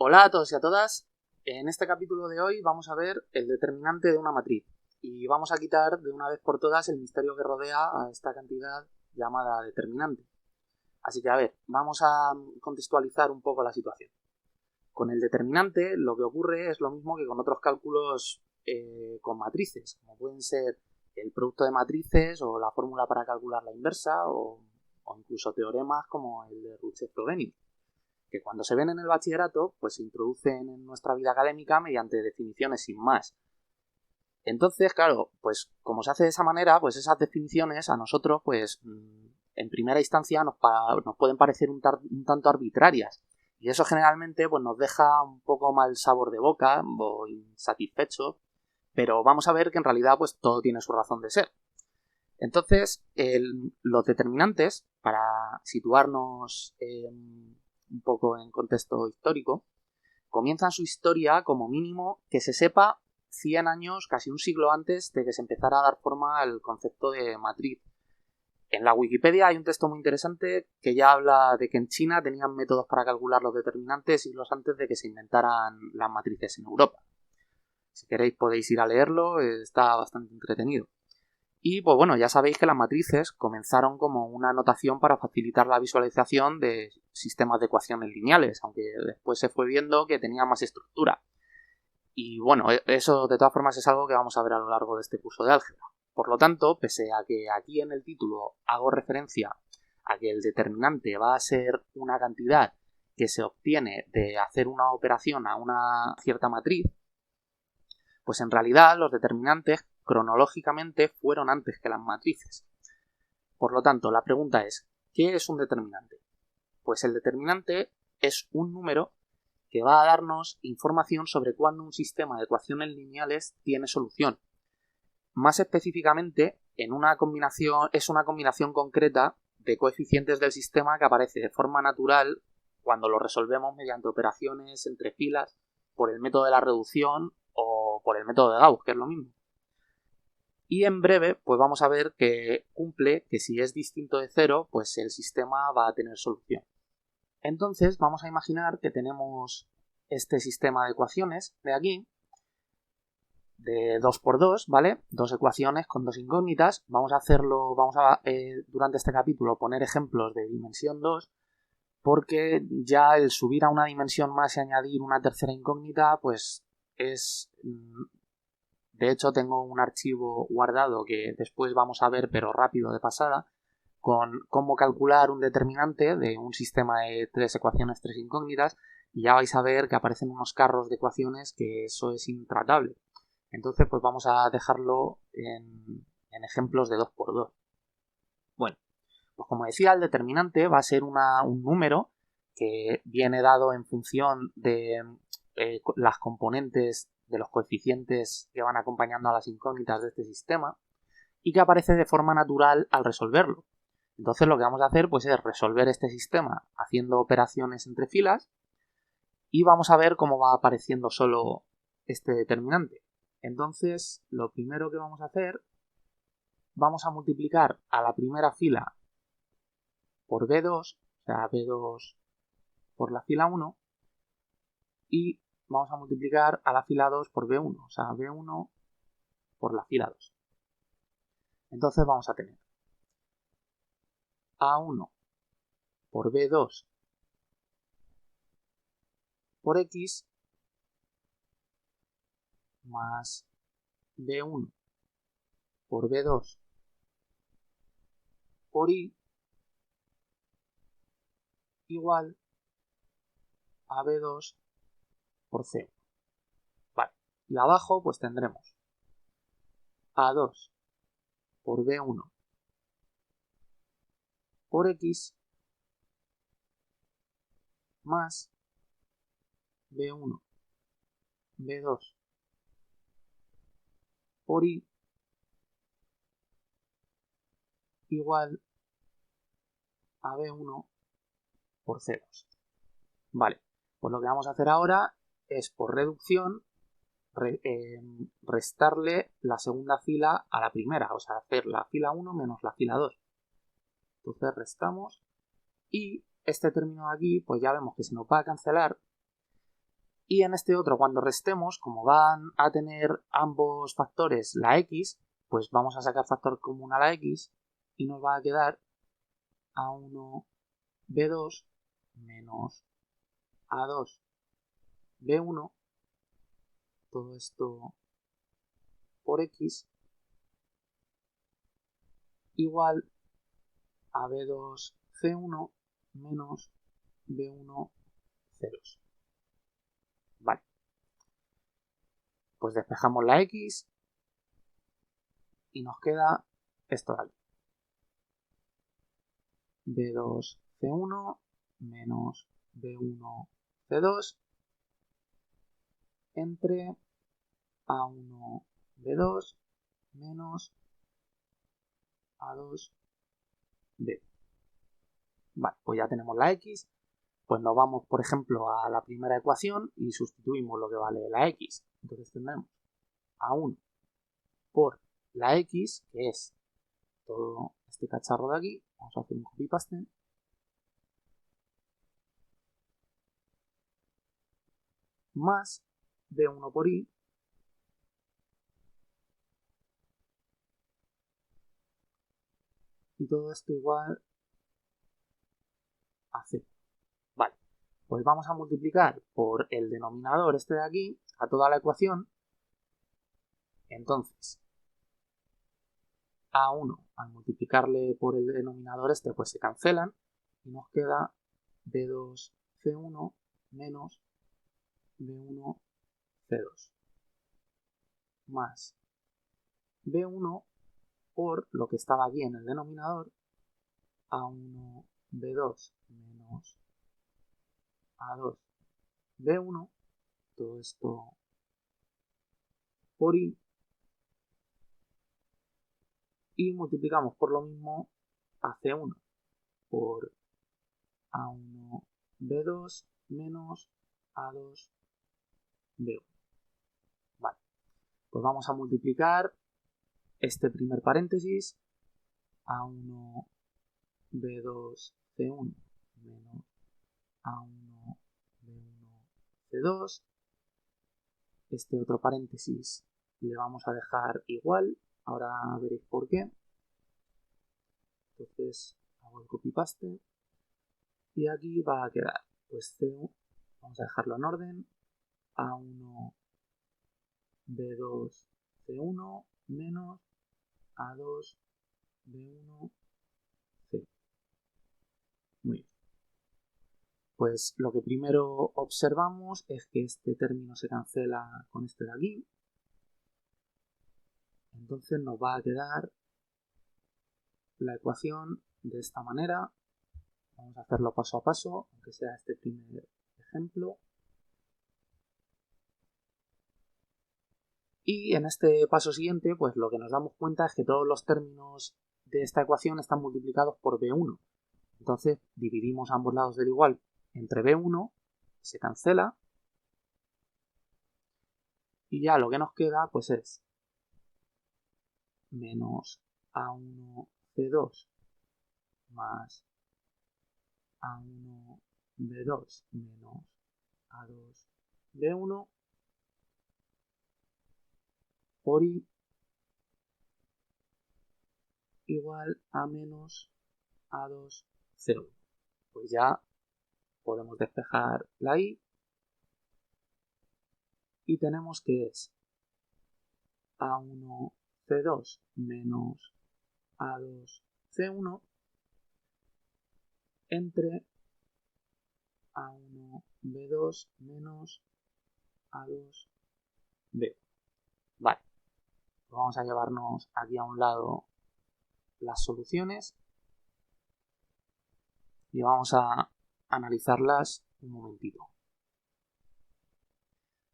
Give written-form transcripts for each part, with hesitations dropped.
Hola a todos y a todas. En este capítulo de hoy vamos a ver el determinante de una matriz y vamos a quitar de una vez por todas el misterio que rodea a esta cantidad llamada determinante. Así que vamos a contextualizar un poco la situación. Con el determinante lo que ocurre es lo mismo que con otros cálculos con matrices, como pueden ser el producto de matrices o la fórmula para calcular la inversa o incluso teoremas como el de Rutschev-Frobenius, que cuando se ven en el bachillerato pues se introducen en nuestra vida académica mediante definiciones sin más. Entonces, claro, pues como se hace de esa manera, pues esas definiciones a nosotros pues en primera instancia nos pueden parecer un tanto arbitrarias, y eso generalmente pues nos deja un poco mal sabor de boca o insatisfecho, pero vamos a ver que en realidad pues todo tiene su razón de ser. Entonces, los determinantes, para situarnos un poco en contexto histórico, comienzan su historia como mínimo que se sepa 100 años, casi un siglo antes de que se empezara a dar forma al concepto de matriz. En la Wikipedia hay un texto muy interesante que ya habla de que en China tenían métodos para calcular los determinantes siglos antes de que se inventaran las matrices en Europa. Si queréis podéis ir a leerlo, está bastante entretenido. Y pues bueno, ya sabéis que las matrices comenzaron como una notación para facilitar la visualización de sistemas de ecuaciones lineales, aunque después se fue viendo que tenía más estructura. Y bueno, eso de todas formas es algo que vamos a ver a lo largo de este curso de álgebra. Por lo tanto, pese a que aquí en el título hago referencia a que el determinante va a ser una cantidad que se obtiene de hacer una operación a una cierta matriz, pues en realidad los determinantes cronológicamente fueron antes que las matrices. Por lo tanto, la pregunta es, ¿qué es un determinante? Pues el determinante es un número que va a darnos información sobre cuándo un sistema de ecuaciones lineales tiene solución. Más específicamente, es una combinación concreta de coeficientes del sistema que aparece de forma natural cuando lo resolvemos mediante operaciones entre filas por el método de la reducción o por el método de Gauss, que es lo mismo. Y en breve, pues vamos a ver que cumple que si es distinto de cero, pues el sistema va a tener solución. Entonces, vamos a imaginar que tenemos este sistema de ecuaciones de aquí, de 2×2, ¿vale? Dos ecuaciones con dos incógnitas. Vamos a durante este capítulo poner ejemplos de dimensión 2, porque ya el subir a una dimensión más y añadir una tercera incógnita, pues es... De hecho, tengo un archivo guardado que después vamos a ver, pero rápido de pasada, con cómo calcular un determinante de un sistema de 3 ecuaciones, 3 incógnitas, y ya vais a ver que aparecen unos carros de ecuaciones que eso es intratable. Entonces, pues vamos a dejarlo en ejemplos de 2×2. Bueno, pues como decía, el determinante va a ser un número que viene dado en función de las componentes de los coeficientes que van acompañando a las incógnitas de este sistema y que aparece de forma natural al resolverlo. Entonces lo que vamos a hacer pues es resolver este sistema haciendo operaciones entre filas y vamos a ver cómo va apareciendo solo este determinante. Entonces lo primero que vamos a hacer, vamos a multiplicar a la primera fila por B2, o sea B2 por la fila 1, y vamos a multiplicar a la fila 2 por B1, o sea B1 por la fila 2. Entonces vamos a tener A1 por B2 por X más B1 por B2 por Y igual a B2 por C1. Vale, y abajo pues tendremos A2 por B1 por X más B1 B2 por Y igual a B1 por C2. Vale, pues lo que vamos a hacer ahora es por reducción restarle la segunda fila a la primera, o sea, hacer la fila 1 menos la fila 2. Entonces restamos y este término de aquí, pues ya vemos que se nos va a cancelar Y en este otro, cuando restemos, como van a tener ambos factores la x, pues vamos a sacar factor común a la x y nos va a quedar a1 b2 menos a2 b1, todo esto por x, igual a b2 c1 menos b1 c2. Vale. Pues despejamos la x y nos queda esto de aquí. b2 c1 menos b1 c2 entre a1 b2 menos a2 b. Vale, pues ya tenemos la x. Pues nos vamos, por ejemplo, a la primera ecuación y sustituimos lo que vale la x. Entonces tendremos a1 por la x, que es todo este cacharro de aquí. Vamos a hacer un copy-paste. Más b1 por y y todo esto igual a 0. Vale, pues vamos a multiplicar por el denominador este de aquí a toda la ecuación. Entonces, a1 al multiplicarle por el denominador este pues se cancelan y nos queda b2 c1 menos b1 c2 más b1 por lo que estaba aquí en el denominador, a1 b2 menos a2 b1, todo esto por y multiplicamos por lo mismo a c1 por a1 b2 menos a2 b1. Vale, pues vamos a multiplicar este primer paréntesis, a1 b2 c1 menos a1 b1 c2. Este otro paréntesis le vamos a dejar igual, ahora veréis por qué. Entonces hago el copy-paste y aquí va a quedar pues c1, vamos a dejarlo en orden, a1 b2 c1 menos a2 b1 c. Muy bien. Pues lo que primero observamos es que este término se cancela con este de aquí. Entonces nos va a quedar la ecuación de esta manera. Vamos a hacerlo paso a paso, aunque sea este primer ejemplo. Y en este paso siguiente, pues lo que nos damos cuenta es que todos los términos de esta ecuación están multiplicados por b1. Entonces dividimos ambos lados del igual entre b1, se cancela, y ya lo que nos queda pues es menos a1 c2 más a1 b2 menos a2 b1 por y igual a menos a2 c1. Pues ya podemos despejar la y tenemos que es a1 c2 menos a2 c1 entre a1 b2 menos a2 b. Vale, pues vamos a llevarnos aquí a un lado las soluciones y vamos a analizarlas un momentito.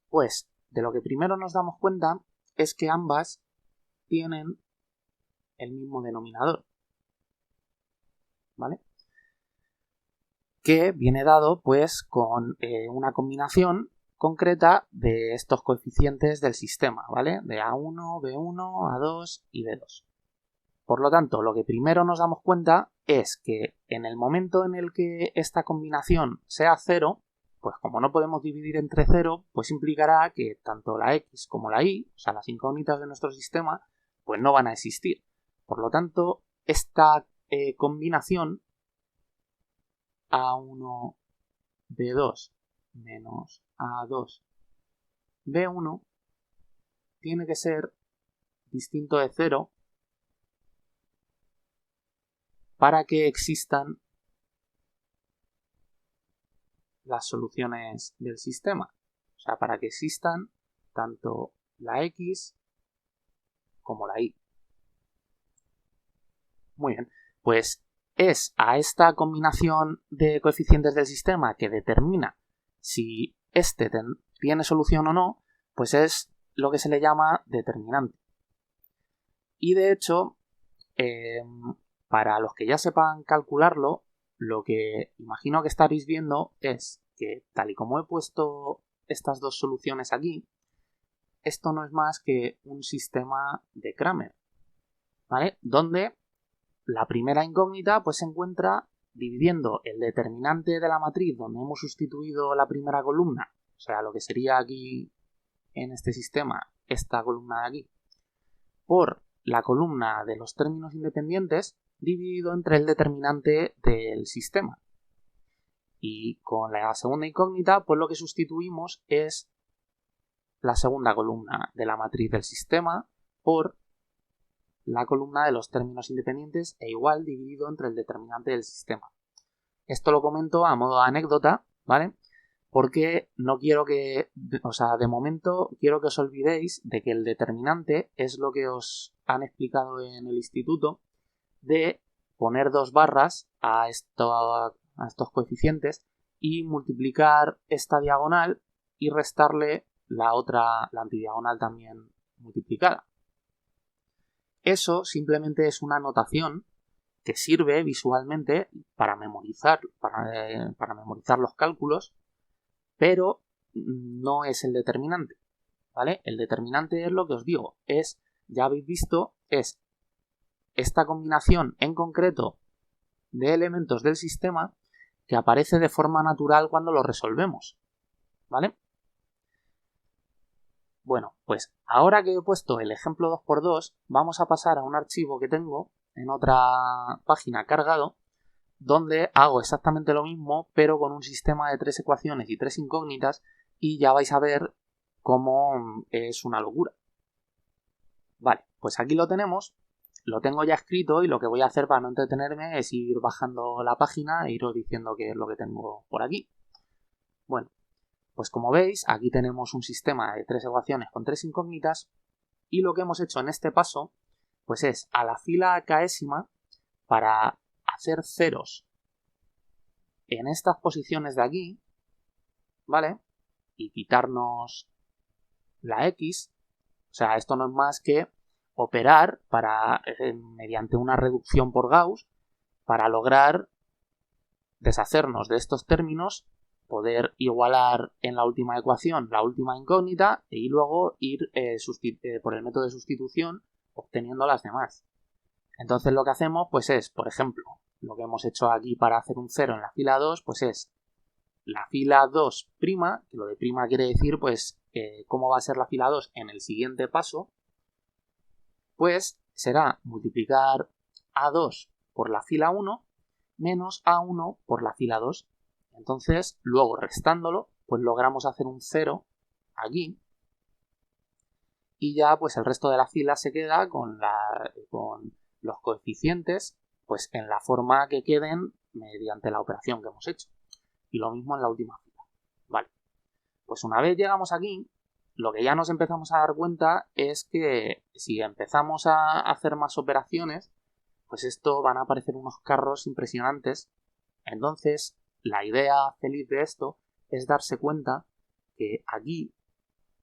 Pues de lo que primero nos damos cuenta es que ambas tienen el mismo denominador, ¿vale? Que viene dado pues con una combinación concreta de estos coeficientes del sistema, ¿vale? De A1, B1, A2 y B2. Por lo tanto, lo que primero nos damos cuenta es que en el momento en el que esta combinación sea 0, pues como no podemos dividir entre 0, pues implicará que tanto la x como la y, o sea, las incógnitas de nuestro sistema, pues no van a existir. Por lo tanto, esta combinación A1, B2 menos A2, B1 tiene que ser distinto de 0 para que existan las soluciones del sistema. O sea, para que existan tanto la x como la y. Muy bien, pues es a esta combinación de coeficientes del sistema que determina si este tiene solución o no, pues es lo que se le llama determinante. Y de hecho, para los que ya sepan calcularlo, lo que imagino que estaréis viendo es que, tal y como he puesto estas dos soluciones aquí, esto no es más que un sistema de Cramer, ¿vale? Donde la primera incógnita pues se encuentra dividiendo el determinante de la matriz donde hemos sustituido la primera columna, o sea, lo que sería aquí en este sistema, esta columna de aquí, por la columna de los términos independientes dividido entre el determinante del sistema. Y con la segunda incógnita, pues lo que sustituimos es la segunda columna de la matriz del sistema por la columna de los términos independientes e igual dividido entre el determinante del sistema. Esto lo comento a modo de anécdota, ¿vale? Porque no quiero que, o sea, de momento quiero que os olvidéis de que el determinante es lo que os han explicado en el instituto, de poner dos barras a estos coeficientes y multiplicar esta diagonal y restarle la antidiagonal también multiplicada. Eso simplemente es una notación que sirve visualmente para memorizar los cálculos, pero no es el determinante, ¿vale? El determinante es lo que os digo, ya habéis visto, es esta combinación en concreto de elementos del sistema que aparece de forma natural cuando lo resolvemos, ¿vale? Bueno, pues ahora que he puesto el ejemplo 2×2, vamos a pasar a un archivo que tengo en otra página cargado, donde hago exactamente lo mismo, pero con un sistema de 3 ecuaciones y 3 incógnitas, y ya vais a ver cómo es una locura. Vale, pues aquí lo tenemos, lo tengo ya escrito, y lo que voy a hacer para no entretenerme es ir bajando la página e iros diciendo qué es lo que tengo por aquí. Bueno, pues como veis, aquí tenemos un sistema de 3 ecuaciones con 3 incógnitas, y lo que hemos hecho en este paso pues es a la fila késima, para hacer ceros en estas posiciones de aquí, ¿vale? Y quitarnos la x, o sea, esto no es más que operar mediante una reducción por Gauss para lograr deshacernos de estos términos, poder igualar en la última ecuación la última incógnita y luego ir por el método de sustitución obteniendo las demás. Entonces lo que hacemos pues es, por ejemplo, lo que hemos hecho aquí para hacer un 0 en la fila 2, pues es la fila 2', que lo de prima quiere decir pues cómo va a ser la fila 2 en el siguiente paso, pues será multiplicar A2 por la fila 1 menos A1 por la fila 2. Entonces, luego restándolo, pues logramos hacer un 0 aquí, y ya pues el resto de la fila se queda con los coeficientes pues en la forma que queden mediante la operación que hemos hecho. Y lo mismo en la última fila. Vale, pues una vez llegamos aquí, lo que ya nos empezamos a dar cuenta es que si empezamos a hacer más operaciones, pues esto van a aparecer unos carros impresionantes. Entonces, la idea feliz de esto es darse cuenta que aquí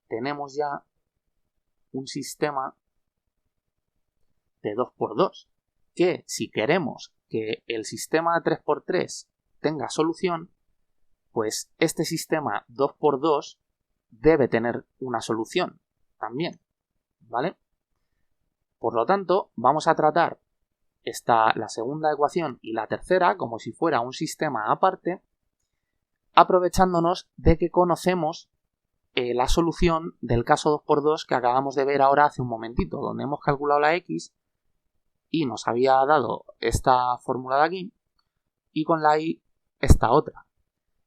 tenemos ya un sistema de 2×2, que si queremos que el sistema 3×3 tenga solución, pues este sistema 2×2 debe tener una solución también, ¿vale? Por lo tanto, vamos a tratar la segunda ecuación y la tercera como si fuera un sistema aparte, aprovechándonos de que conocemos la solución del caso 2×2 que acabamos de ver ahora hace un momentito, donde hemos calculado la x y nos había dado esta fórmula de aquí y con la y esta otra.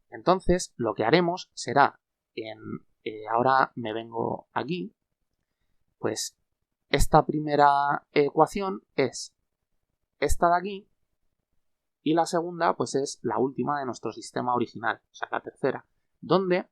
Entonces lo que haremos será, ahora me vengo aquí, pues esta primera ecuación es esta de aquí y la segunda pues es la última de nuestro sistema original, o sea la tercera, donde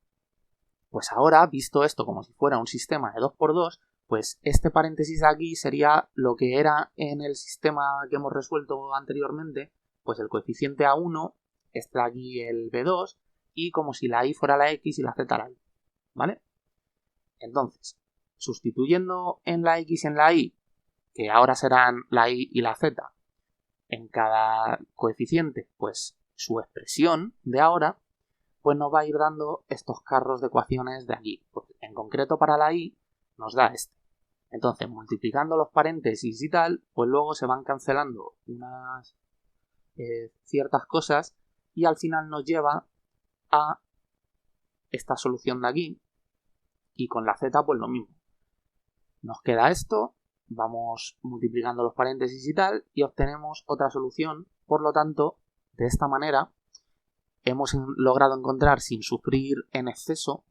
pues ahora, visto esto como si fuera un sistema de 2×2, pues este paréntesis de aquí sería lo que era en el sistema que hemos resuelto anteriormente, pues el coeficiente A1, este de aquí el B2, y como si la y fuera la x y la z la y, ¿vale? Entonces, sustituyendo en la x y en la y, que ahora serán la y y la z, en cada coeficiente, pues su expresión de ahora, pues nos va a ir dando estos carros de ecuaciones de aquí. Pues en concreto para la y nos da este. Entonces, multiplicando los paréntesis y tal, pues luego se van cancelando unas ciertas cosas y al final nos lleva a esta solución de aquí y con la z pues lo mismo. Nos queda esto, vamos multiplicando los paréntesis y tal y obtenemos otra solución. Por lo tanto, de esta manera hemos logrado encontrar sin sufrir en exceso,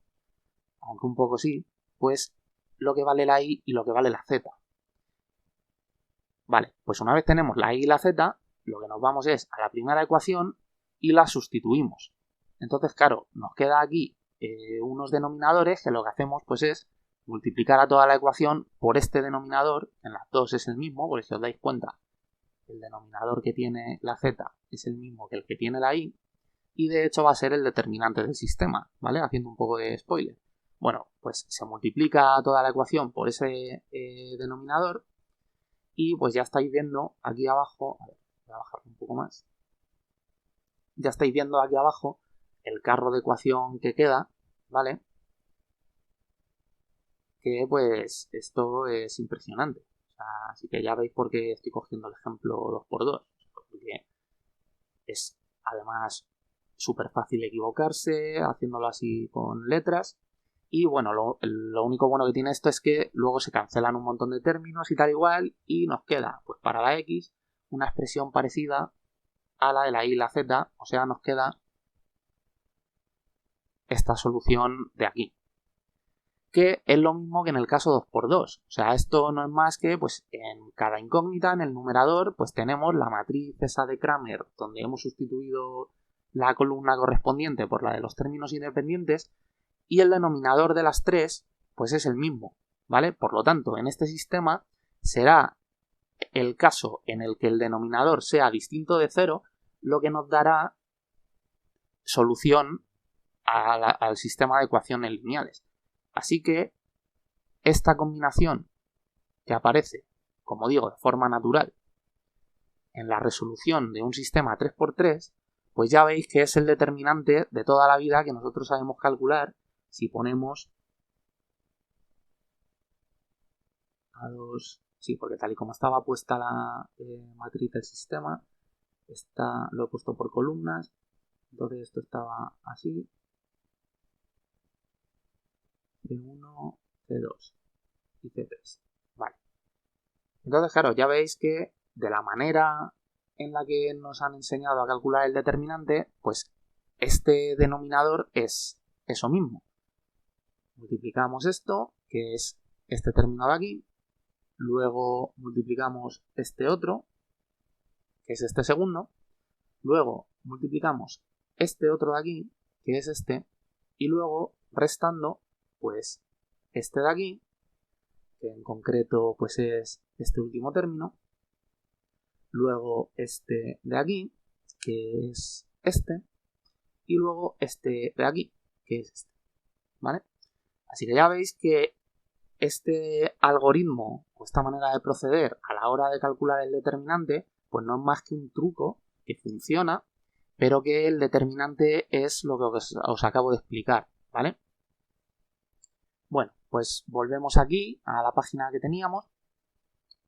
aunque un poco sí, pues lo que vale la y y lo que vale la z. Vale, pues una vez tenemos la y y la z, lo que nos vamos es a la primera ecuación y la sustituimos. Entonces, claro, nos queda aquí unos denominadores que lo que hacemos pues es multiplicar a toda la ecuación por este denominador, en las dos es el mismo, porque si os dais cuenta, el denominador que tiene la z es el mismo que el que tiene la y, y de hecho va a ser el determinante del sistema, ¿vale? Haciendo un poco de spoiler. Bueno, pues se multiplica toda la ecuación por ese denominador y pues ya estáis viendo aquí abajo, a ver, voy a bajarlo un poco más, ya estáis viendo aquí abajo el carro de ecuación que queda, ¿vale? Que pues esto es impresionante. O sea, así que ya veis por qué estoy cogiendo el ejemplo 2×2, porque es además súper fácil equivocarse haciéndolo así con letras. Y bueno, lo único bueno que tiene esto es que luego se cancelan un montón de términos y tal igual y nos queda, pues para la x, una expresión parecida a la de la y y la z, o sea, nos queda esta solución de aquí, que es lo mismo que en el caso 2×2. O sea, esto no es más que, pues en cada incógnita, en el numerador, pues tenemos la matriz esa de Cramer, donde hemos sustituido la columna correspondiente por la de los términos independientes, y el denominador de las tres, pues es el mismo, ¿vale? Por lo tanto, en este sistema será el caso en el que el denominador sea distinto de 0, lo que nos dará solución al sistema de ecuaciones lineales. Así que esta combinación que aparece, como digo, de forma natural en la resolución de un sistema 3×3, pues ya veis que es el determinante de toda la vida que nosotros sabemos calcular si ponemos a 2, sí, porque tal y como estaba puesta la matriz del sistema, lo he puesto por columnas, entonces esto estaba así, C1, C2 y C3. Vale. Entonces, claro, ya veis que de la manera en la que nos han enseñado a calcular el determinante, pues este denominador es eso mismo. Multiplicamos esto, que es este término de aquí, luego multiplicamos este otro, que es este segundo, luego multiplicamos este otro de aquí, que es este, y luego restando, pues este de aquí, que en concreto pues es este último término, luego este de aquí, que es este, y luego este de aquí, que es este, ¿vale? Así que ya veis que este algoritmo o esta manera de proceder a la hora de calcular el determinante, pues no es más que un truco que funciona, pero que el determinante es lo que os acabo de explicar, ¿vale? Bueno, pues volvemos aquí a la página que teníamos.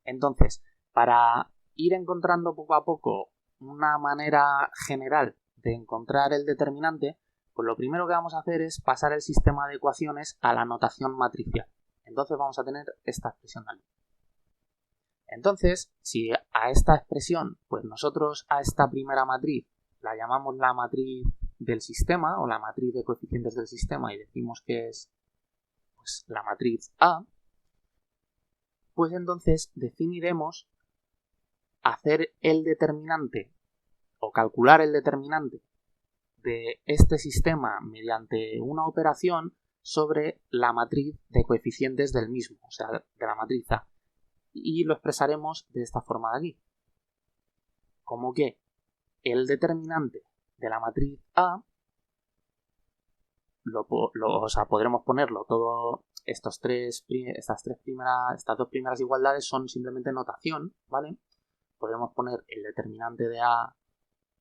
Entonces, para ir encontrando poco a poco una manera general de encontrar el determinante, Pues lo primero que vamos a hacer es pasar el sistema de ecuaciones a la notación matricial. Entonces vamos a tener esta expresión de aquí. Entonces, si a esta expresión, pues nosotros a esta primera matriz la llamamos la matriz del sistema o la matriz de coeficientes del sistema y decimos que es pues, la matriz A, pues entonces definiremos hacer el determinante o calcular el determinante de este sistema mediante una operación sobre la matriz de coeficientes del mismo, o sea, de la matriz A. Y lo expresaremos de esta forma de aquí. Como que el determinante de la matriz A, podremos ponerlo todo, estas dos primeras igualdades son simplemente notación, ¿vale? Podemos poner el determinante de A,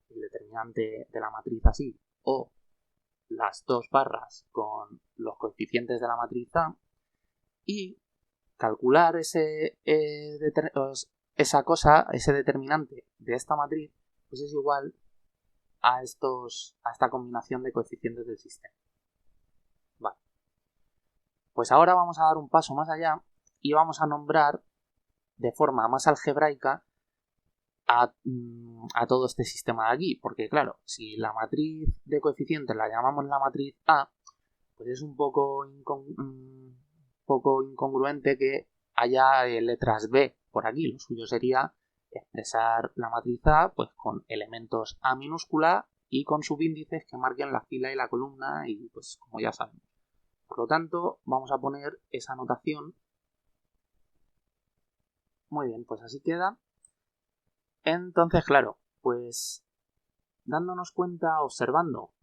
el determinante de la matriz así, o las dos barras con los coeficientes de la matriz A, y calcular ese determinante de esta matriz, pues es igual a esta combinación de coeficientes del sistema. Vale. Pues ahora vamos a dar un paso más allá y vamos a nombrar de forma más algebraica a todo este sistema de aquí, porque claro, si la matriz de coeficientes la llamamos la matriz A, pues es un poco incongruente que haya letras B por aquí. Lo suyo sería expresar la matriz A pues con elementos A minúscula y con subíndices que marquen la fila y la columna y pues como ya sabemos. Por lo tanto, vamos a poner esa notación. Muy bien, pues así queda. Entonces, claro, pues dándonos cuenta, observando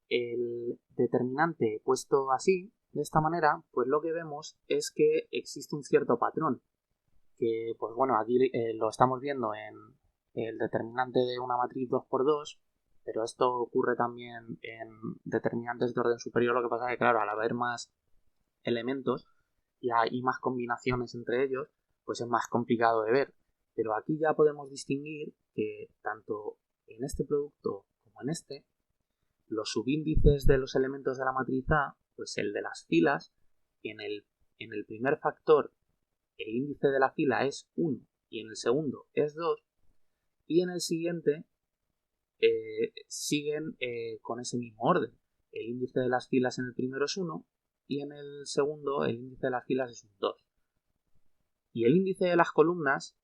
el determinante puesto así, de esta manera, pues lo que vemos es que existe un cierto patrón. Que, pues bueno, aquí lo estamos viendo en el determinante de una matriz 2×2, pero esto ocurre también en determinantes de orden superior, lo que pasa es que, claro, al haber más elementos y hay más combinaciones entre ellos, pues es más complicado de ver. Pero aquí ya podemos distinguir que tanto en este producto como en este, los subíndices de los elementos de la matriz A, pues el de las filas, en el primer factor el índice de la fila es 1 y en el segundo es 2, y en el siguiente siguen con ese mismo orden. El índice de las filas en el primero es 1 y en el segundo el índice de las filas es un 2. Y el índice de las columnas,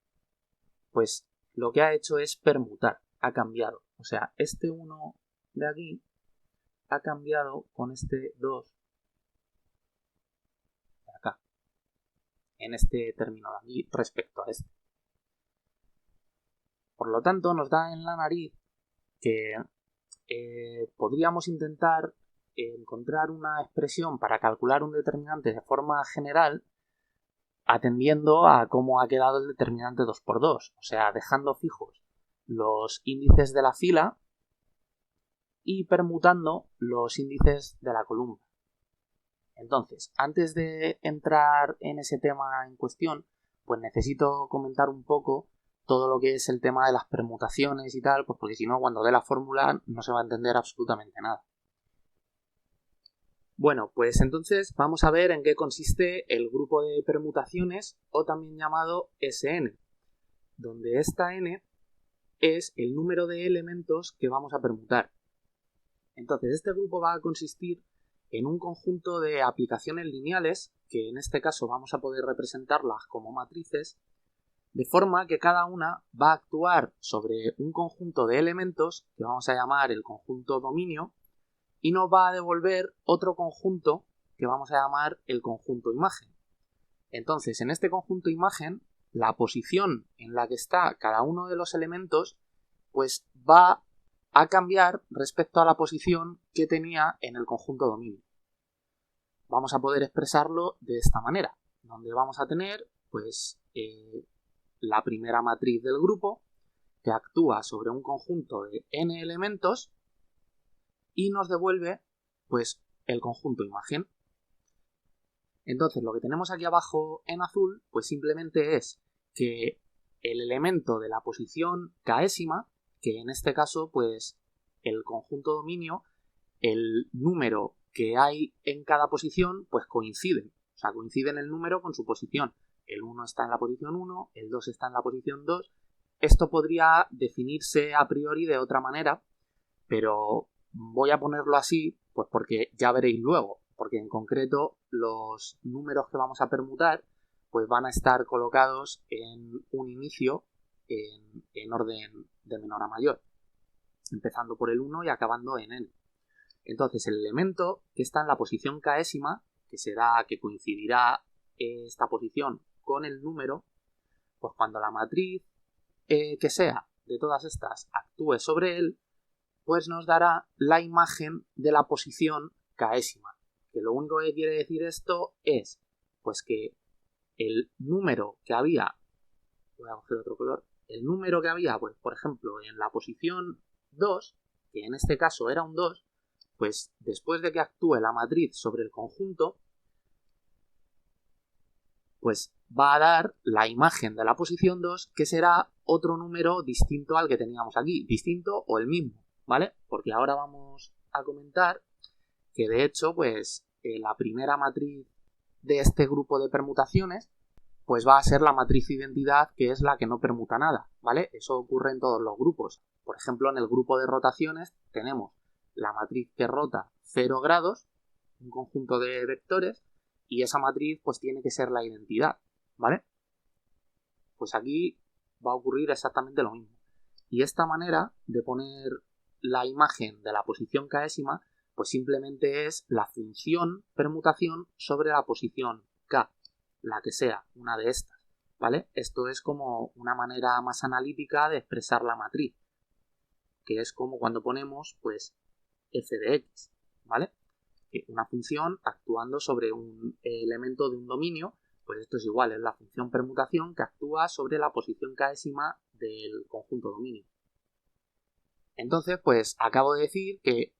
pues lo que ha hecho es permutar, ha cambiado. O sea, este 1 de aquí ha cambiado con este 2 de acá, en este término de aquí respecto a este. Por lo tanto, nos da en la nariz que podríamos intentar encontrar una expresión para calcular un determinante de forma general atendiendo a cómo ha quedado el determinante 2×2, o sea, dejando fijos los índices de la fila y permutando los índices de la columna. Entonces, antes de entrar en ese tema en cuestión, pues necesito comentar un poco todo lo que es el tema de las permutaciones y tal, pues porque si no, cuando dé la fórmula no se va a entender absolutamente nada. Bueno, pues entonces vamos a ver en qué consiste el grupo de permutaciones, o también llamado Sn, donde esta n es el número de elementos que vamos a permutar. Entonces, este grupo va a consistir en un conjunto de aplicaciones lineales, que en este caso vamos a poder representarlas como matrices, de forma que cada una va a actuar sobre un conjunto de elementos que vamos a llamar el conjunto dominio, y nos va a devolver otro conjunto que vamos a llamar el conjunto imagen. Entonces, en este conjunto imagen, la posición en la que está cada uno de los elementos, pues va a cambiar respecto a la posición que tenía en el conjunto dominio. Vamos a poder expresarlo de esta manera, donde vamos a tener, pues, la primera matriz del grupo, que actúa sobre un conjunto de n elementos, y nos devuelve pues el conjunto imagen. Entonces lo que tenemos aquí abajo en azul pues simplemente es que el elemento de la posición késima, que en este caso pues el conjunto dominio el número que hay en cada posición pues coinciden. O sea, coinciden el número con su posición. El 1 está en la posición 1, el 2 está en la posición 2. Esto podría definirse a priori de otra manera, pero voy a ponerlo así pues porque ya veréis luego, porque en concreto los números que vamos a permutar pues van a estar colocados en un inicio en orden de menor a mayor, empezando por el 1 y acabando en n. Entonces el elemento que está en la posición késima, que coincidirá esta posición con el número, pues cuando la matriz que sea de todas estas actúe sobre él, pues nos dará la imagen de la posición késima. Que lo único que quiere decir esto es pues que el número que había, voy a coger otro color, el número que había, pues por ejemplo, en la posición 2, que en este caso era un 2, pues después de que actúe la matriz sobre el conjunto, pues va a dar la imagen de la posición 2, que será otro número distinto al que teníamos aquí, distinto o el mismo, ¿vale? Porque ahora vamos a comentar que de hecho, pues la primera matriz de este grupo de permutaciones, pues va a ser la matriz identidad, que es la que no permuta nada, ¿vale? Eso ocurre en todos los grupos. Por ejemplo, en el grupo de rotaciones tenemos la matriz que rota 0 grados, un conjunto de vectores, y esa matriz pues tiene que ser la identidad, ¿vale? Pues aquí va a ocurrir exactamente lo mismo. Y esta manera de poner la imagen de la posición késima pues simplemente es la función permutación sobre la posición k, la que sea, una de estas, ¿vale? Esto es como una manera más analítica de expresar la matriz, que es como cuando ponemos pues f de x, ¿vale? Una función actuando sobre un elemento de un dominio, pues esto es igual, es la función permutación que actúa sobre la posición késima del conjunto dominio. Entonces, pues acabo de decir que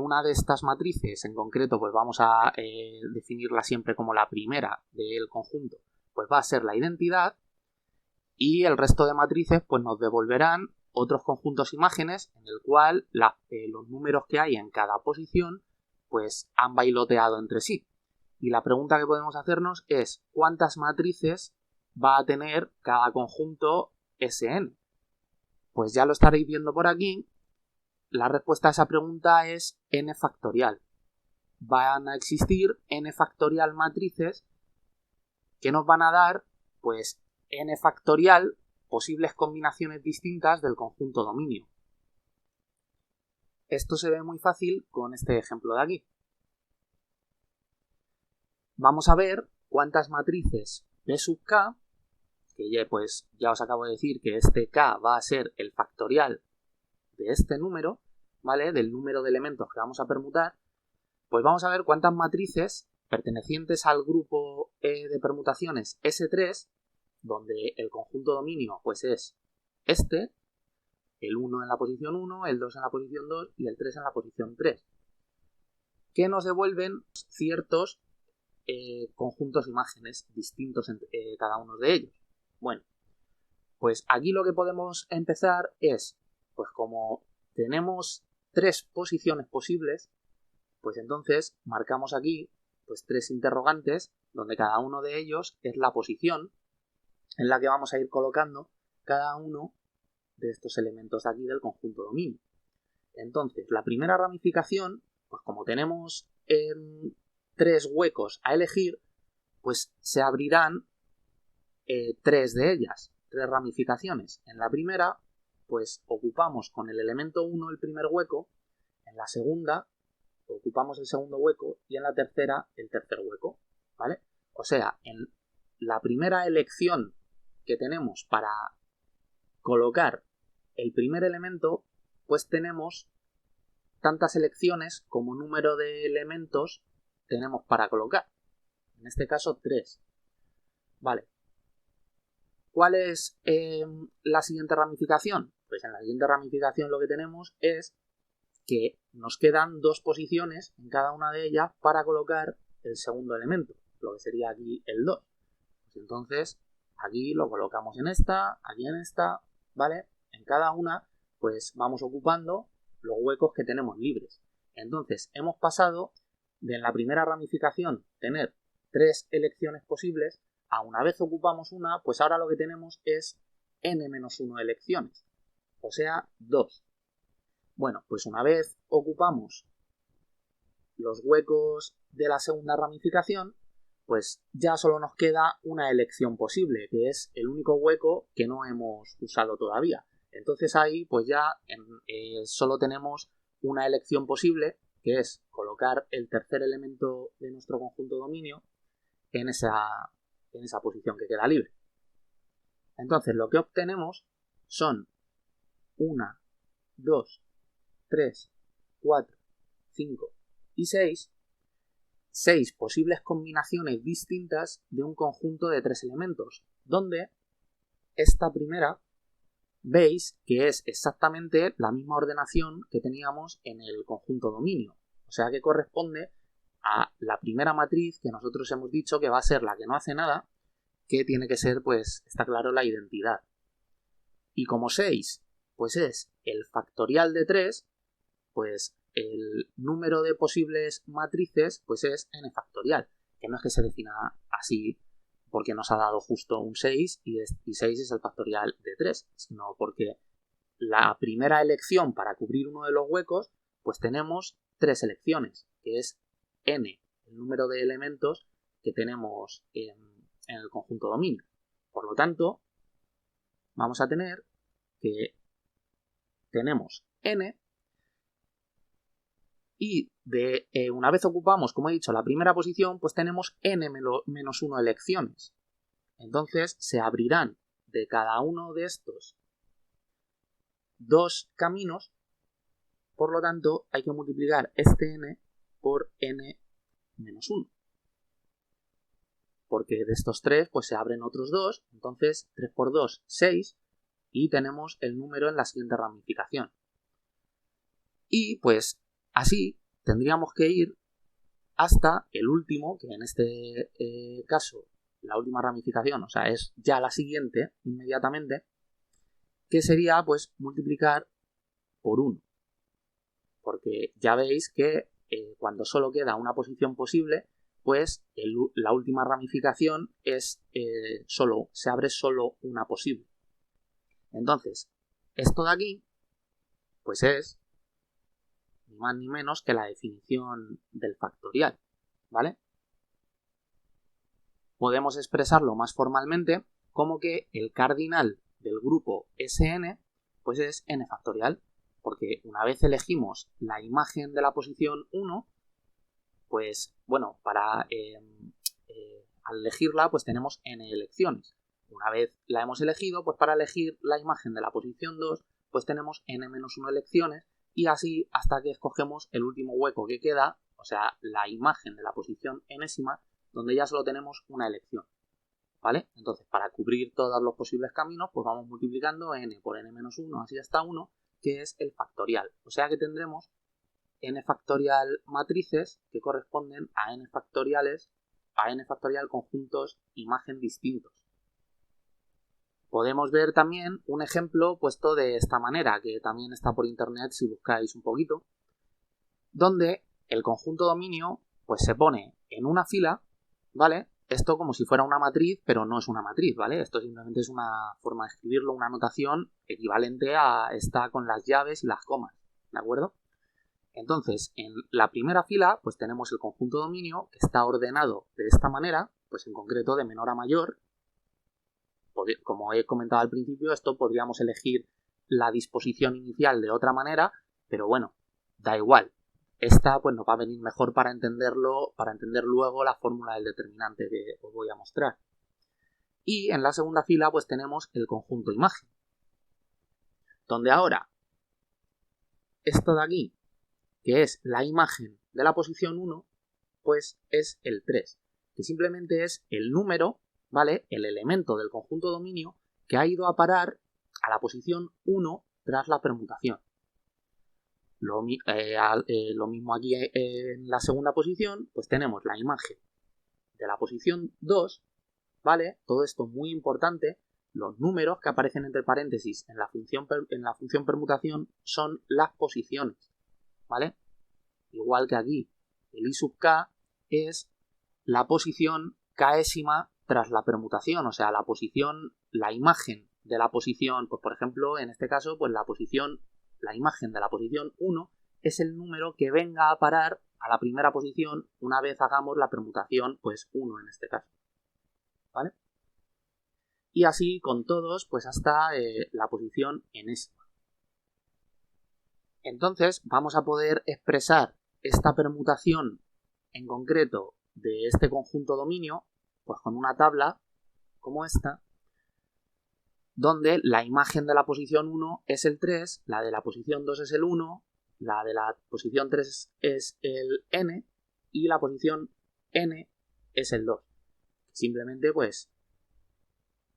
una de estas matrices, en concreto, pues vamos a definirla siempre como la primera del conjunto, pues va a ser la identidad, y el resto de matrices pues nos devolverán otros conjuntos imágenes en el cual los números que hay en cada posición pues han bailoteado entre sí. Y la pregunta que podemos hacernos es ¿cuántas matrices va a tener cada conjunto Sn? Pues ya lo estaréis viendo por aquí. La respuesta a esa pregunta es n factorial. Van a existir n factorial matrices que nos van a dar pues n factorial posibles combinaciones distintas del conjunto dominio. Esto se ve muy fácil con este ejemplo de aquí. Vamos a ver cuántas matrices P sub k, que ya os acabo de decir que este k va a ser el factorial de este número, ¿vale? Del número de elementos que vamos a permutar, pues vamos a ver cuántas matrices pertenecientes al grupo de permutaciones S3, donde el conjunto dominio pues es este, el 1 en la posición 1, el 2 en la posición 2 y el 3 en la posición 3, que nos devuelven ciertos conjuntos imágenes distintos entre cada uno de ellos. Bueno, pues aquí lo que podemos empezar es, pues como tenemos 3 posiciones posibles, pues entonces marcamos aquí pues 3 interrogantes, donde cada uno de ellos es la posición en la que vamos a ir colocando cada uno de estos elementos de aquí del conjunto dominio. Entonces, la primera ramificación, pues como tenemos 3 huecos a elegir, pues se abrirán 3 de ellas, 3 ramificaciones. En la primera, pues ocupamos con el elemento 1 el primer hueco, en la segunda ocupamos el segundo hueco y en la tercera el tercer hueco, ¿vale? O sea, en la primera elección que tenemos para colocar el primer elemento, pues tenemos tantas elecciones como número de elementos tenemos para colocar. En este caso 3. Vale. ¿Cuál es la siguiente ramificación? Pues en la siguiente ramificación lo que tenemos es que nos quedan 2 posiciones en cada una de ellas para colocar el segundo elemento, lo que sería aquí el 2. Pues entonces, aquí lo colocamos en esta, aquí en esta, ¿vale? En cada una, pues vamos ocupando los huecos que tenemos libres. Entonces, hemos pasado de en la primera ramificación tener 3 elecciones posibles a una vez ocupamos una, pues ahora lo que tenemos es n-1 elecciones, o sea, 2. Bueno, pues una vez ocupamos los huecos de la segunda ramificación, pues ya solo nos queda una elección posible, que es el único hueco que no hemos usado todavía. Entonces ahí pues ya solo tenemos una elección posible, que es colocar el tercer elemento de nuestro conjunto dominio en esa posición que queda libre. Entonces lo que obtenemos son 1, 2, 3, 4, 5 y 6 posibles combinaciones distintas de un conjunto de 3 elementos, donde esta primera veis que es exactamente la misma ordenación que teníamos en el conjunto dominio, o sea que corresponde a la primera matriz que nosotros hemos dicho que va a ser la que no hace nada, que tiene que ser, pues, está claro, la identidad. Y como 6, pues es el factorial de 3, pues el número de posibles matrices pues es n factorial, que no es que se defina así porque nos ha dado justo un 6 y 6 es el factorial de 3, sino porque la primera elección para cubrir uno de los huecos, pues tenemos 3 elecciones, que es n, el número de elementos que tenemos en el conjunto dominio. Por lo tanto, vamos a tener que tenemos n y una vez ocupamos, como he dicho, la primera posición, pues tenemos n-1 elecciones. Entonces se abrirán de cada uno de estos 2 caminos, por lo tanto hay que multiplicar este n por n-1. Porque de estos 3 pues se abren otros 2, entonces 3 por 2, 6, y tenemos el número en la siguiente ramificación. Y pues así tendríamos que ir hasta el último, que en este caso la última ramificación, o sea, es ya la siguiente inmediatamente, que sería pues multiplicar por 1. Porque ya veis que cuando solo queda una posición posible, pues la última ramificación es se abre solo una posible. Entonces, esto de aquí, pues es ni más ni menos que la definición del factorial, ¿vale? Podemos expresarlo más formalmente como que el cardinal del grupo Sn pues es n factorial, porque una vez elegimos la imagen de la posición 1, pues bueno, al elegirla pues tenemos n elecciones. Una vez la hemos elegido, pues para elegir la imagen de la posición 2 pues tenemos n-1 elecciones, y así hasta que escogemos el último hueco que queda, o sea, la imagen de la posición enésima, donde ya solo tenemos una elección, ¿vale? Entonces, para cubrir todos los posibles caminos, pues vamos multiplicando n por n-1, así hasta 1, que es el factorial. O sea que tendremos n factorial matrices que corresponden a n factorial conjuntos imagen distintos. Podemos ver también un ejemplo puesto de esta manera, que también está por internet si buscáis un poquito, donde el conjunto dominio pues se pone en una fila, ¿vale? Esto como si fuera una matriz, pero no es una matriz, ¿vale? Esto simplemente es una forma de escribirlo, una notación equivalente a esta con las llaves y las comas, ¿de acuerdo? Entonces, en la primera fila pues tenemos el conjunto dominio que está ordenado de esta manera, pues en concreto de menor a mayor. Como he comentado al principio, esto podríamos elegir la disposición inicial de otra manera, pero bueno, da igual. Esta pues nos va a venir mejor para entender luego la fórmula del determinante que os voy a mostrar. Y en la segunda fila pues tenemos el conjunto imagen, donde ahora esto de aquí, que es la imagen de la posición 1, pues es el 3, que simplemente es el número, ¿vale? El elemento del conjunto dominio que ha ido a parar a la posición 1 tras la permutación. Lo mismo aquí en la segunda posición, pues tenemos la imagen de la posición 2, ¿vale? Todo esto muy importante. Los números que aparecen entre paréntesis en la función permutación son las posiciones, ¿vale? igual que aquí. El I sub k es la posición késima tras la permutación, o sea, la imagen de la posición, pues por ejemplo, en este caso, pues la imagen de la posición 1 es el número que venga a parar a la primera posición una vez hagamos la permutación, pues 1 en este caso, ¿vale? Y así con todos, pues hasta la posición enésima. Entonces vamos a poder expresar esta permutación en concreto de este conjunto dominio, pues con una tabla como esta, donde la imagen de la posición 1 es el 3, la de la posición 2 es el 1, la de la posición 3 es el n y la posición n es el 2. Simplemente pues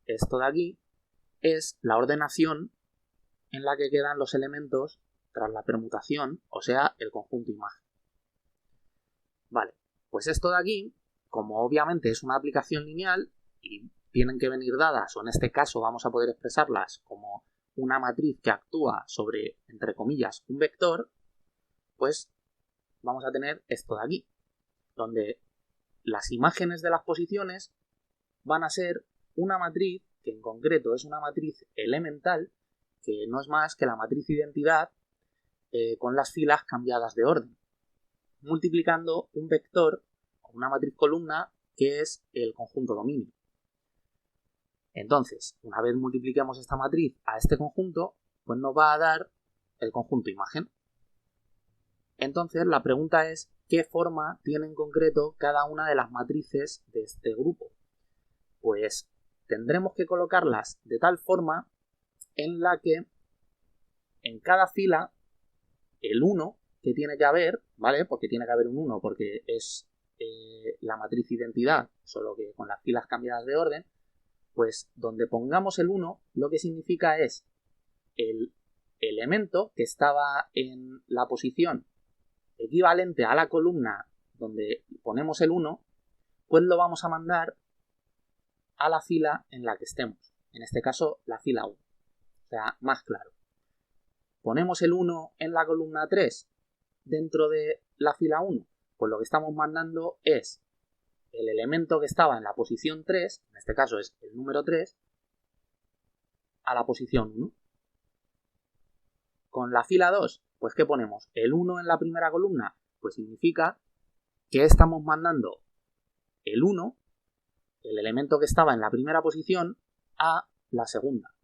esto de aquí es la ordenación en la que quedan los elementos tras la permutación, o sea, el conjunto imagen. Vale, pues esto de aquí, como obviamente es una aplicación lineal y tienen que venir dadas, o en este caso vamos a poder expresarlas como una matriz que actúa sobre, entre comillas, un vector, pues vamos a tener esto de aquí, donde las imágenes de las posiciones van a ser una matriz que en concreto es una matriz elemental, que no es más que la matriz identidad con las filas cambiadas de orden, multiplicando un vector o una matriz columna que es el conjunto dominio. Entonces, una vez multipliquemos esta matriz a este conjunto, pues nos va a dar el conjunto imagen. Entonces, la pregunta es, ¿qué forma tiene en concreto cada una de las matrices de este grupo? Pues tendremos que colocarlas de tal forma en la que en cada fila el 1 que tiene que haber, ¿vale? Porque tiene que haber un 1 porque es la matriz identidad, solo que con las filas cambiadas de orden, pues donde pongamos el 1 lo que significa es el elemento que estaba en la posición equivalente a la columna donde ponemos el 1, pues lo vamos a mandar a la fila en la que estemos. En este caso, la fila 1. O sea, más claro. Ponemos el 1 en la columna 3 dentro de la fila 1. Pues lo que estamos mandando es el elemento que estaba en la posición 3, en este caso es el número 3, a la posición 1. Con la fila 2, pues ¿qué ponemos? El 1 en la primera columna, pues significa que estamos mandando el 1, el elemento que estaba en la primera posición, a la segunda,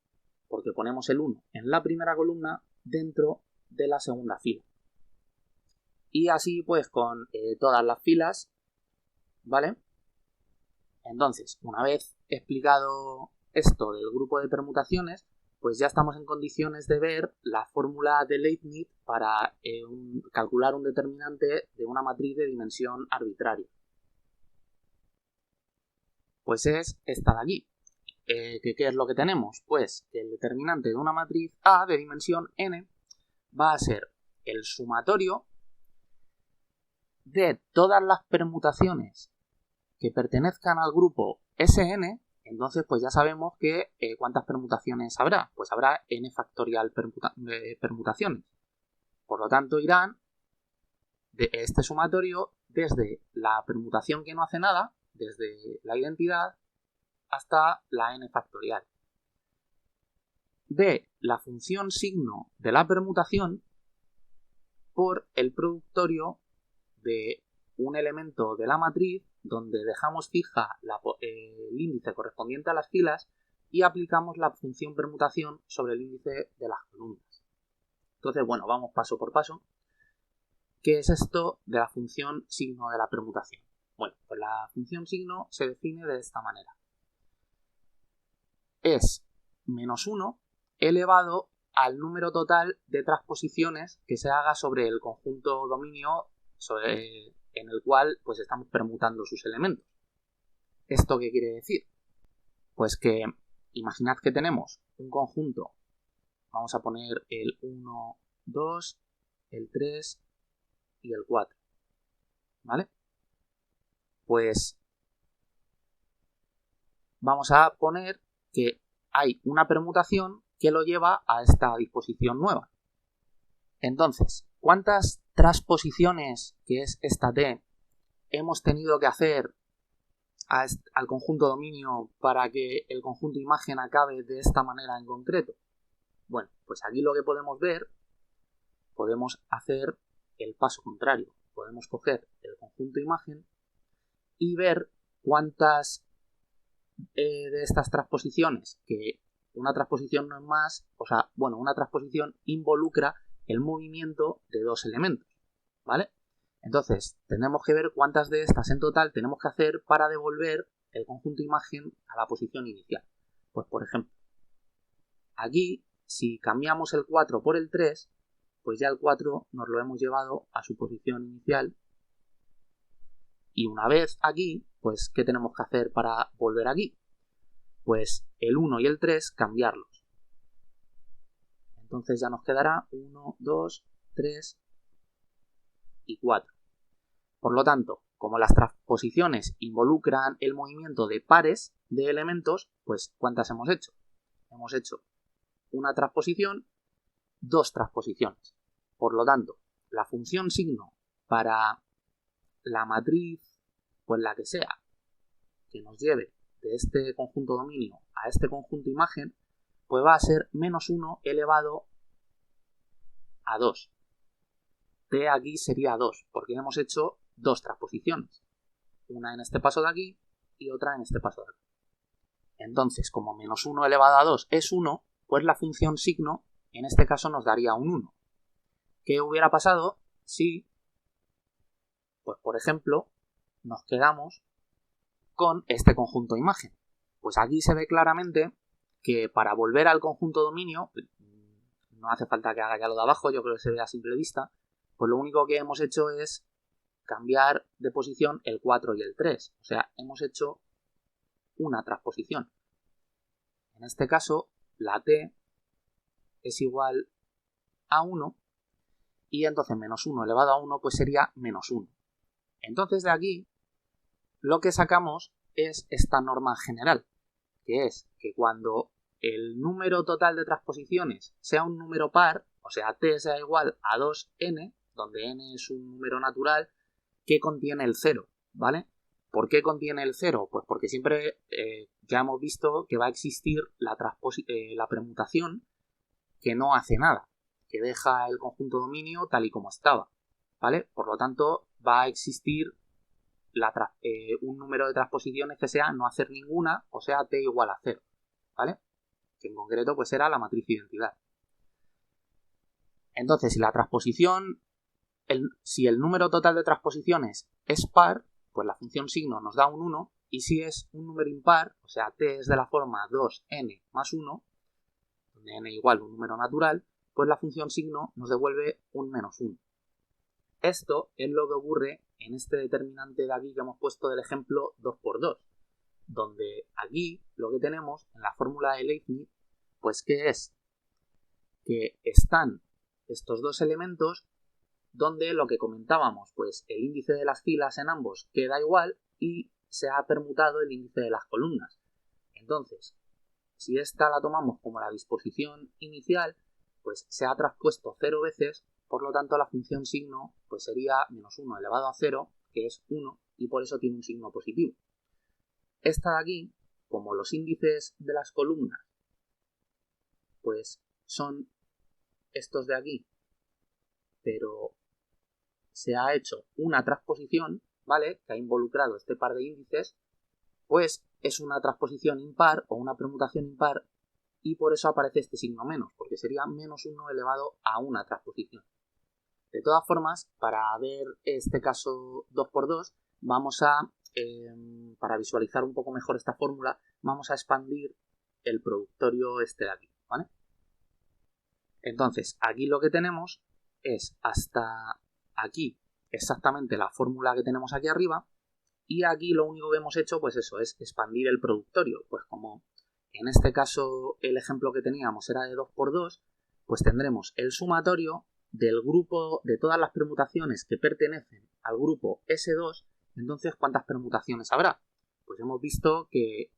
porque ponemos el 1 en la primera columna dentro de la segunda fila. Y así pues con todas las filas, ¿vale? Entonces, una vez explicado esto del grupo de permutaciones, pues ya estamos en condiciones de ver la fórmula de Leibniz para calcular un determinante de una matriz de dimensión arbitraria. Pues es esta de aquí. ¿Qué es lo que tenemos? Pues que el determinante de una matriz A de dimensión n va a ser el sumatorio de todas las permutaciones que pertenezcan al grupo Sn. Entonces pues ya sabemos que ¿cuántas permutaciones habrá? Pues habrá n factorial permutaciones. Por lo tanto irán de este sumatorio desde la permutación que no hace nada, desde la identidad, hasta la n factorial. De la función signo de la permutación por el productorio de un elemento de la matriz donde dejamos fija el índice correspondiente a las filas y aplicamos la función permutación sobre el índice de las columnas. Entonces, bueno, vamos paso por paso. ¿Qué es esto de la función signo de la permutación? Bueno, pues la función signo se define de esta manera. Es menos 1 elevado al número total de transposiciones que se haga sobre el conjunto dominio en el cual pues estamos permutando sus elementos. ¿Esto qué quiere decir? Pues que imaginad que tenemos un conjunto, vamos a poner el 1, 2, el 3 y el 4, ¿vale? Pues vamos a poner que hay una permutación que lo lleva a esta disposición nueva. Entonces, ¿cuántas transposiciones, que es esta T, hemos tenido que hacer al conjunto dominio para que el conjunto imagen acabe de esta manera en concreto? Bueno, pues aquí lo que podemos ver, podemos hacer el paso contrario. Podemos coger el conjunto imagen y ver cuántas de estas transposiciones, que una transposición no es más, una transposición involucra el movimiento de dos elementos, ¿vale? Entonces, tenemos que ver cuántas de estas en total tenemos que hacer para devolver el conjunto imagen a la posición inicial. Pues, por ejemplo, aquí, si cambiamos el 4 por el 3, pues ya el 4 nos lo hemos llevado a su posición inicial. Y una vez aquí, pues, ¿qué tenemos que hacer para volver aquí? Pues el 1 y el 3 cambiarlos. Entonces ya nos quedará 1, 2, 3 y 4. Por lo tanto, como las transposiciones involucran el movimiento de pares de elementos, pues ¿cuántas hemos hecho? Hemos hecho una transposición, dos transposiciones. Por lo tanto, la función signo para la matriz, pues la que sea, que nos lleve de este conjunto dominio a este conjunto imagen, pues va a ser menos 1 elevado a 2. T aquí sería 2, porque hemos hecho dos transposiciones. Una en este paso de aquí y otra en este paso de aquí. Entonces, como menos 1 elevado a 2 es 1, pues la función signo en este caso nos daría un 1. ¿Qué hubiera pasado si, pues por ejemplo, nos quedamos con este conjunto imagen? Pues aquí se ve claramente que para volver al conjunto dominio, no hace falta que haga ya lo de abajo, yo creo que se ve a simple vista, pues lo único que hemos hecho es cambiar de posición el 4 y el 3. O sea, hemos hecho una transposición. En este caso, la T es igual a 1 y entonces menos 1 elevado a 1 pues sería menos 1. Entonces de aquí lo que sacamos es esta norma general, que es que cuando el número total de transposiciones sea un número par, o sea, T sea igual a 2n, donde n es un número natural que contiene el 0, ¿vale? ¿Por qué contiene el 0? Pues porque siempre ya hemos visto que va a existir la permutación que no hace nada, que deja el conjunto dominio tal y como estaba, ¿vale? Por lo tanto, va a existir un número de transposiciones que sea no hacer ninguna, o sea, T igual a 0, ¿vale? Que en concreto pues era la matriz identidad. Entonces, si el número total de transposiciones es par, pues la función signo nos da un 1, y si es un número impar, o sea, T es de la forma 2n más 1, donde n igual un número natural, pues la función signo nos devuelve un menos 1. Esto es lo que ocurre en este determinante de aquí que hemos puesto del ejemplo 2×2, donde aquí lo que tenemos en la fórmula de Leibniz, pues ¿qué es? Que están estos dos elementos donde lo que comentábamos, pues el índice de las filas en ambos queda igual y se ha permutado el índice de las columnas. Entonces, si esta la tomamos como la disposición inicial, pues se ha traspuesto 0 veces, por lo tanto la función signo pues sería menos 1 elevado a 0, que es 1, y por eso tiene un signo positivo. Esta de aquí, como los índices de las columnas pues son estos de aquí, pero se ha hecho una transposición, ¿vale?, que ha involucrado este par de índices, pues es una transposición impar o una permutación impar, y por eso aparece este signo menos, porque sería menos 1 elevado a una transposición. De todas formas, para ver este caso 2×2, vamos a, para visualizar un poco mejor esta fórmula, vamos a expandir el productorio este de aquí, ¿vale? Entonces, aquí lo que tenemos es hasta aquí exactamente la fórmula que tenemos aquí arriba, y aquí lo único que hemos hecho, pues eso, es expandir el productorio. Pues como en este caso el ejemplo que teníamos era de 2×2, pues tendremos el sumatorio del grupo de todas las permutaciones que pertenecen al grupo S2. Entonces, ¿cuántas permutaciones habrá? Pues hemos visto que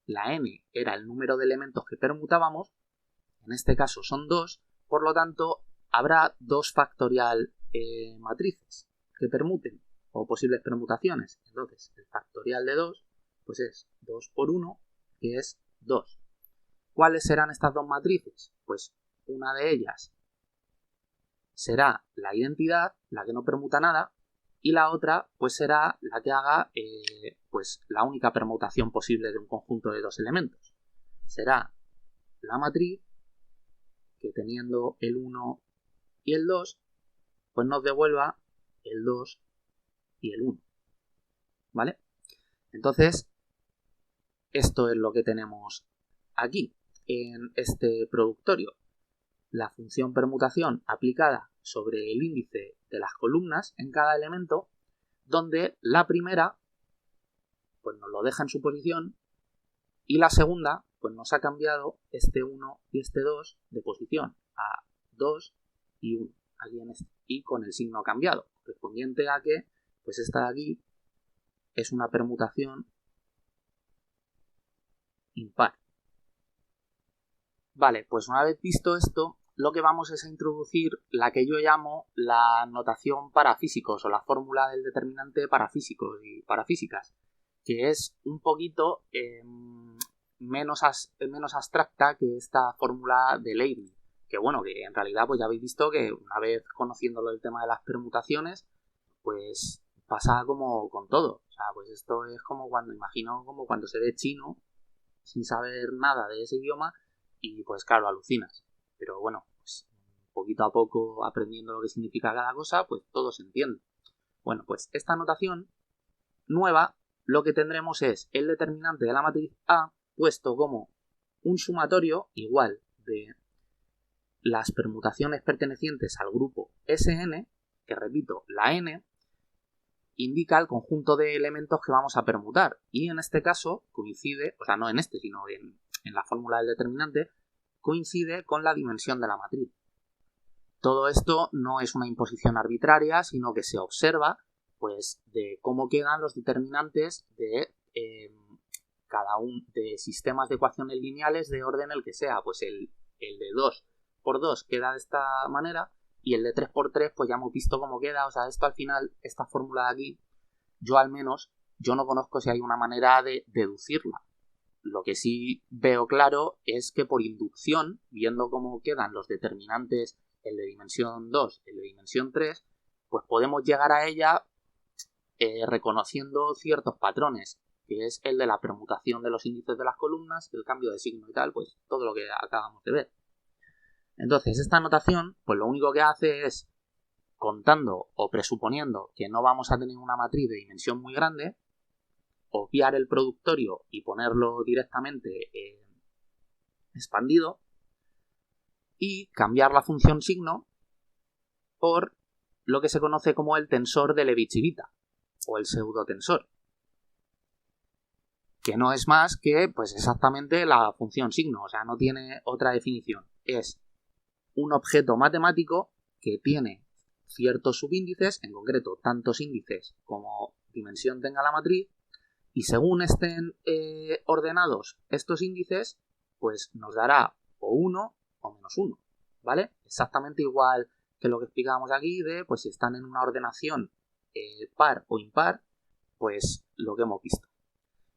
la n era el número de elementos que permutábamos, en este caso son 2, por lo tanto habrá 2 factorial matrices que permuten o posibles permutaciones. Entonces, el factorial de 2 pues es 2 por 1, que es 2. ¿Cuáles serán estas dos matrices? Pues una de ellas será la identidad, la que no permuta nada, y la otra pues será la que haga pues la única permutación posible de un conjunto de dos elementos. Será la matriz que teniendo el 1 y el 2 pues nos devuelva el 2 y el 1. ¿Vale? Entonces, esto es lo que tenemos aquí en este productorio. La función permutación aplicada sobre el índice de las columnas en cada elemento, donde la primera pues nos lo deja en su posición y la segunda pues nos ha cambiado este 1 y este 2 de posición a 2 y 1 aquí en este, y con el signo cambiado, correspondiente a que pues esta de aquí es una permutación impar. Vale, pues una vez visto esto, lo que vamos es a introducir la que yo llamo la notación para físicos o la fórmula del determinante para físicos y para físicas, que es un poquito menos abstracta que esta fórmula de Leibniz, que bueno, que en realidad pues ya habéis visto que una vez conociéndolo el tema de las permutaciones, pues pasa como con todo. O sea, pues esto es como cuando se ve chino sin saber nada de ese idioma y pues claro, alucinas. Pero bueno, pues poquito a poco aprendiendo lo que significa cada cosa, pues todo se entiende. Bueno, pues esta notación nueva lo que tendremos es el determinante de la matriz A puesto como un sumatorio igual de las permutaciones pertenecientes al grupo Sn, que repito, la n indica el conjunto de elementos que vamos a permutar y en este caso coincide, o sea, no en este, sino en la fórmula del determinante, coincide con la dimensión de la matriz. Todo esto no es una imposición arbitraria, sino que se observa pues de cómo quedan los determinantes de cada uno de sistemas de ecuaciones lineales de orden el que sea. Pues el de 2 por 2 queda de esta manera y el de 3 por 3 pues ya hemos visto cómo queda. O sea, esto al final, esta fórmula de aquí, yo al menos, yo no conozco si hay una manera de deducirla. Lo que sí veo claro es que por inducción, viendo cómo quedan los determinantes, el de dimensión 2, el de dimensión 3, pues podemos llegar a ella reconociendo ciertos patrones, que es el de la permutación de los índices de las columnas, el cambio de signo y tal, pues todo lo que acabamos de ver. Entonces, esta notación, pues lo único que hace es, contando o presuponiendo que no vamos a tener una matriz de dimensión muy grande, obviar el productorio y ponerlo directamente expandido y cambiar la función signo por lo que se conoce como el tensor de Levi-Civita o el pseudotensor, que no es más que pues exactamente la función signo, o sea, no tiene otra definición. Es un objeto matemático que tiene ciertos subíndices, en concreto tantos índices como dimensión tenga la matriz, y según estén ordenados estos índices, pues nos dará o 1 o menos 1, ¿vale? Exactamente igual que lo que explicábamos aquí de, pues si están en una ordenación par o impar, pues lo que hemos visto.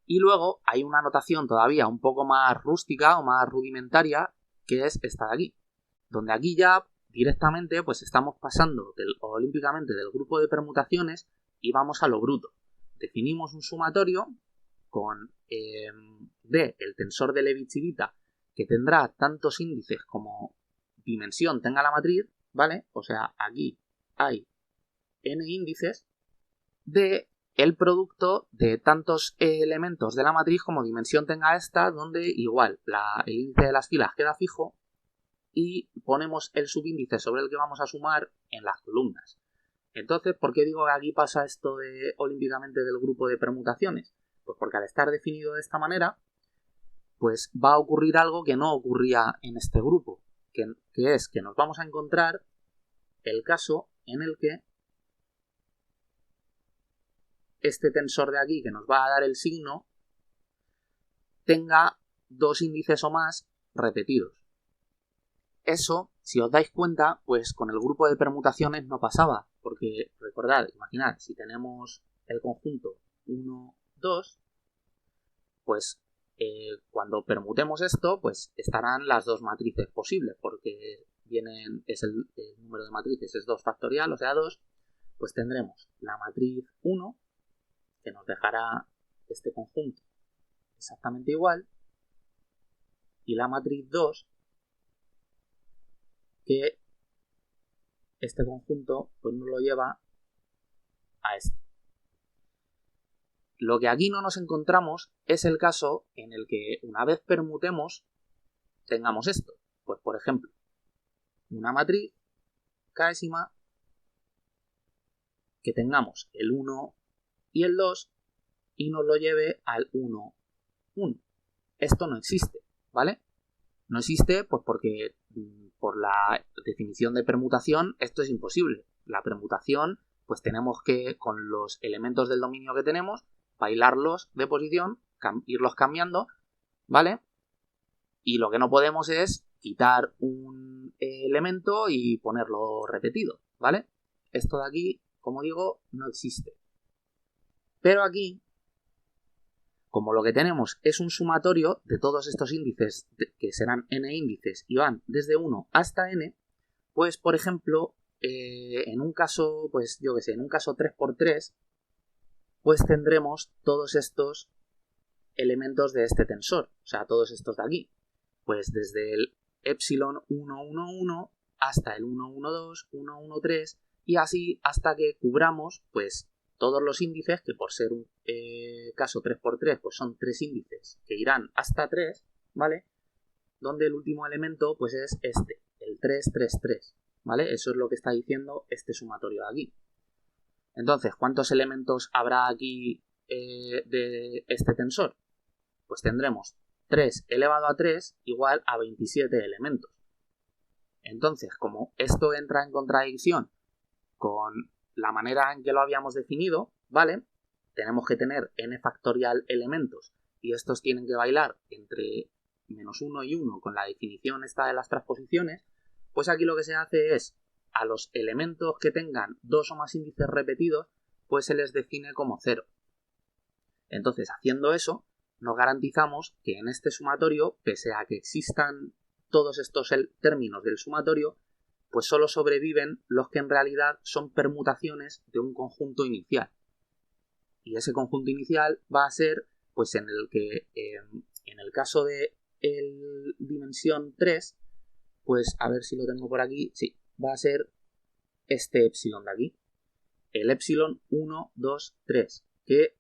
Y luego hay una notación todavía un poco más rústica o más rudimentaria, que es esta de aquí, donde aquí ya directamente pues estamos pasando olímpicamente del grupo de permutaciones y vamos a lo bruto. Definimos un sumatorio con el tensor de Levi-Civita, que tendrá tantos índices como dimensión tenga la matriz, ¿vale? O sea, aquí hay n índices de el producto de tantos elementos de la matriz como dimensión tenga esta, donde igual el índice de las filas queda fijo y ponemos el subíndice sobre el que vamos a sumar en las columnas. Entonces, ¿por qué digo que aquí pasa esto de olímpicamente del grupo de permutaciones? Pues porque al estar definido de esta manera, pues va a ocurrir algo que no ocurría en este grupo, que es que nos vamos a encontrar el caso en el que este tensor de aquí, que nos va a dar el signo, tenga dos índices o más repetidos. Eso Si os dais cuenta, pues con el grupo de permutaciones no pasaba, porque recordad, imaginad, si tenemos el conjunto 1, 2, pues cuando permutemos esto, pues estarán las dos matrices posibles, porque el número de matrices es 2 factorial, o sea 2, pues tendremos la matriz 1, que nos dejará este conjunto exactamente igual, y la matriz 2, que este conjunto pues nos lo lleva a este. Lo que aquí no nos encontramos es el caso en el que una vez permutemos tengamos esto. Pues por ejemplo, una matriz késima que tengamos el 1 y el 2 y nos lo lleve al 1, 1. Esto no existe, ¿vale? No existe pues porque por la definición de permutación esto es imposible. La permutación pues tenemos que con los elementos del dominio que tenemos bailarlos de posición, irlos cambiando, ¿vale? Y lo que no podemos es quitar un elemento y ponerlo repetido, ¿vale? Esto de aquí, como digo, no existe. Pero aquí, como lo que tenemos es un sumatorio de todos estos índices, que serán n índices y van desde 1 hasta n, pues por ejemplo, en un caso, pues yo que sé, en un caso 3×3, pues tendremos todos estos elementos de este tensor, o sea, todos estos de aquí. Pues desde el epsilon 1, 1, 1 hasta el 1, 1, 2, 1, 1, 3 y así hasta que cubramos pues todos los índices, que por ser un caso 3×3 pues son 3 índices que irán hasta 3, ¿vale? Donde el último elemento pues es este, el 3, 3, 3, ¿vale? Eso es lo que está diciendo este sumatorio de aquí. Entonces, ¿cuántos elementos habrá aquí de este tensor? Pues tendremos 3 elevado a 3 igual a 27 elementos. Entonces, como esto entra en contradicción con la manera en que lo habíamos definido, ¿vale? Tenemos que tener n factorial elementos y estos tienen que bailar entre -1 y 1 con la definición esta de las transposiciones, pues aquí lo que se hace es a los elementos que tengan 2 o más índices repetidos, pues se les define como 0. Entonces, haciendo eso, nos garantizamos que en este sumatorio, pese a que existan todos estos términos del sumatorio, pues solo sobreviven los que en realidad son permutaciones de un conjunto inicial. Y ese conjunto inicial va a ser, pues en el que, en el caso de el dimensión 3, pues a ver si lo tengo por aquí, sí, va a ser este epsilon de aquí, el epsilon 1, 2, 3, que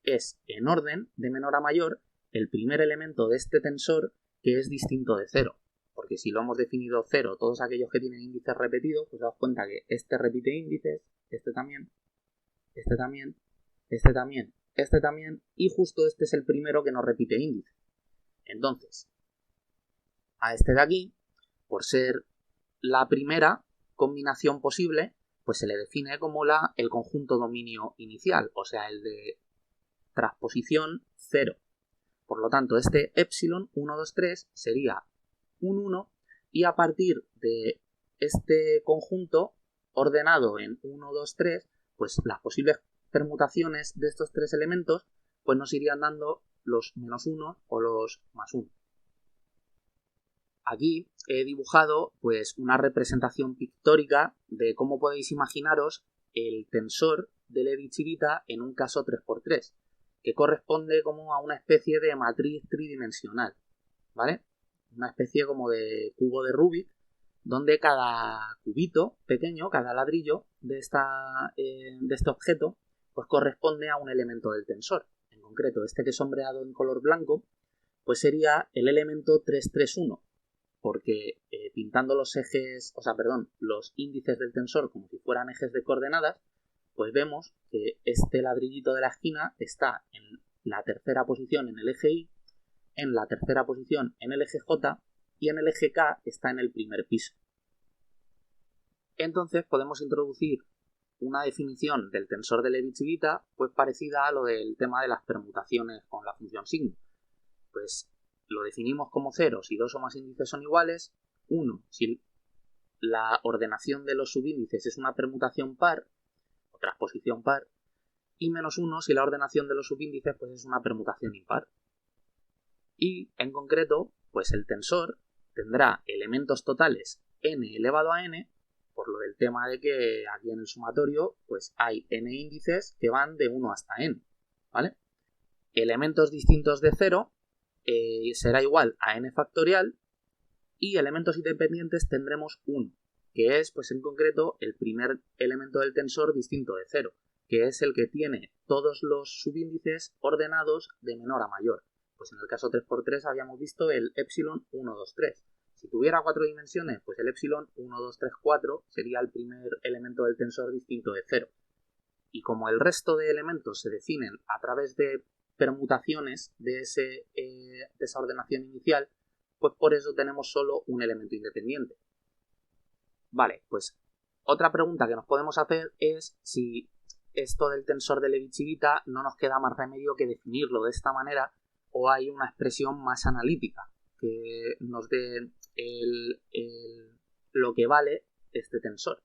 es en orden de menor a mayor el primer elemento de este tensor que es distinto de 0. Porque si lo hemos definido 0, todos aquellos que tienen índices repetidos, pues daos cuenta que este repite índices, este también, este también, este también, este también, y justo este es el primero que no repite índice. Entonces, a este de aquí, por ser la primera combinación posible, pues se le define como el conjunto dominio inicial, o sea, el de transposición 0. Por lo tanto, este epsilon 1, 2, 3 sería un 1 y a partir de este conjunto ordenado en 1, 2, 3, pues las posibles permutaciones de estos 3 elementos pues nos irían dando los -1 o los +1. Aquí he dibujado pues una representación pictórica de cómo podéis imaginaros el tensor de Levi-Civita en un caso 3×3, que corresponde como a una especie de matriz tridimensional, ¿vale? Una especie como de cubo de Rubik, donde cada cubito pequeño, cada ladrillo de este objeto, pues corresponde a un elemento del tensor. En concreto, este que he sombreado en color blanco, pues sería el elemento 331, porque pintando los índices del tensor como si fueran ejes de coordenadas, pues vemos que este ladrillito de la esquina está en la tercera posición en el eje Y, en la tercera posición en el eje J y en el eje K está en el primer piso. Entonces podemos introducir una definición del tensor de Levi-Civita pues parecida a lo del tema de las permutaciones con la función signo. Pues lo definimos como 0 si 2 o más índices son iguales, 1 si la ordenación de los subíndices es una permutación par, o transposición par, y -1 si la ordenación de los subíndices pues es una permutación impar. Y, en concreto, pues el tensor tendrá elementos totales n elevado a n, por lo del tema de que aquí en el sumatorio pues hay n índices que van de 1 hasta n, ¿vale? Elementos distintos de 0 será igual a n factorial, y elementos independientes tendremos 1, que es, pues en concreto, el primer elemento del tensor distinto de 0, que es el que tiene todos los subíndices ordenados de menor a mayor. Pues en el caso 3×3 habíamos visto el epsilon 1, 2, 3. Si tuviera 4 dimensiones, pues el epsilon 1, 2, 3, 4 sería el primer elemento del tensor distinto de 0. Y como el resto de elementos se definen a través de permutaciones de esa ordenación inicial, pues por eso tenemos solo un elemento independiente. Vale, pues otra pregunta que nos podemos hacer es si esto del tensor de Levi-Civita no nos queda más remedio que definirlo de esta manera, o hay una expresión más analítica que nos dé lo que vale este tensor.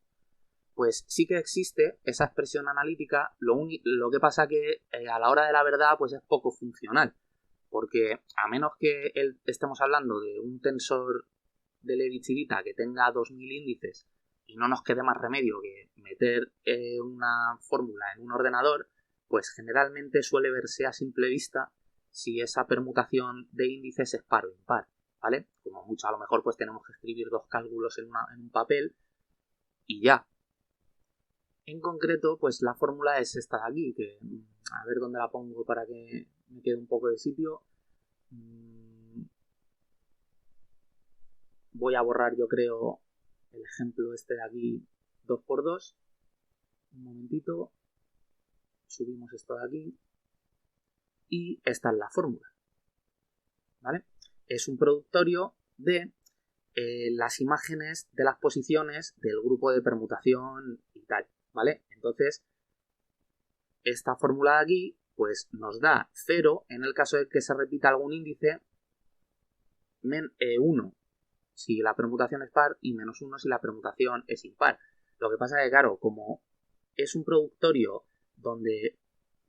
Pues sí que existe esa expresión analítica, lo que pasa que a la hora de la verdad pues es poco funcional, porque a menos que estemos hablando de un tensor de Levi-Civita que tenga 2000 índices y no nos quede más remedio que meter una fórmula en un ordenador, pues generalmente suele verse a simple vista si esa permutación de índices es par o impar, ¿vale? Como mucho a lo mejor pues tenemos que escribir 2 cálculos en un papel y ya. En concreto, pues la fórmula es esta de aquí, que a ver dónde la pongo para que me quede un poco de sitio. Voy a borrar, yo creo, el ejemplo este de aquí 2×2. Un momentito. Subimos esto de aquí. Y esta es la fórmula, ¿vale? Es un productorio de las imágenes de las posiciones del grupo de permutación y tal, ¿vale? Entonces, esta fórmula de aquí, pues nos da 0 en el caso de que se repita algún índice, 1 si la permutación es par y -1 si la permutación es impar. Lo que pasa es que, claro, como es un productorio donde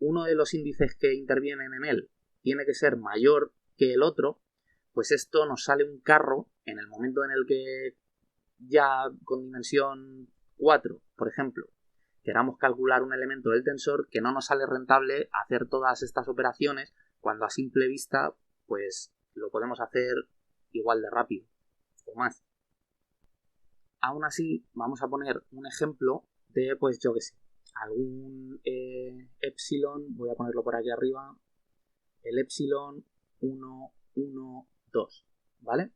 uno de los índices que intervienen en él tiene que ser mayor que el otro, pues esto nos sale un carro en el momento en el que ya con dimensión 4, por ejemplo, queramos calcular un elemento del tensor, que no nos sale rentable hacer todas estas operaciones cuando a simple vista pues lo podemos hacer igual de rápido o más. Aún así, vamos a poner un ejemplo de, pues yo que sé, algún epsilon, voy a ponerlo por aquí arriba, el epsilon 1, 1, 2, ¿vale?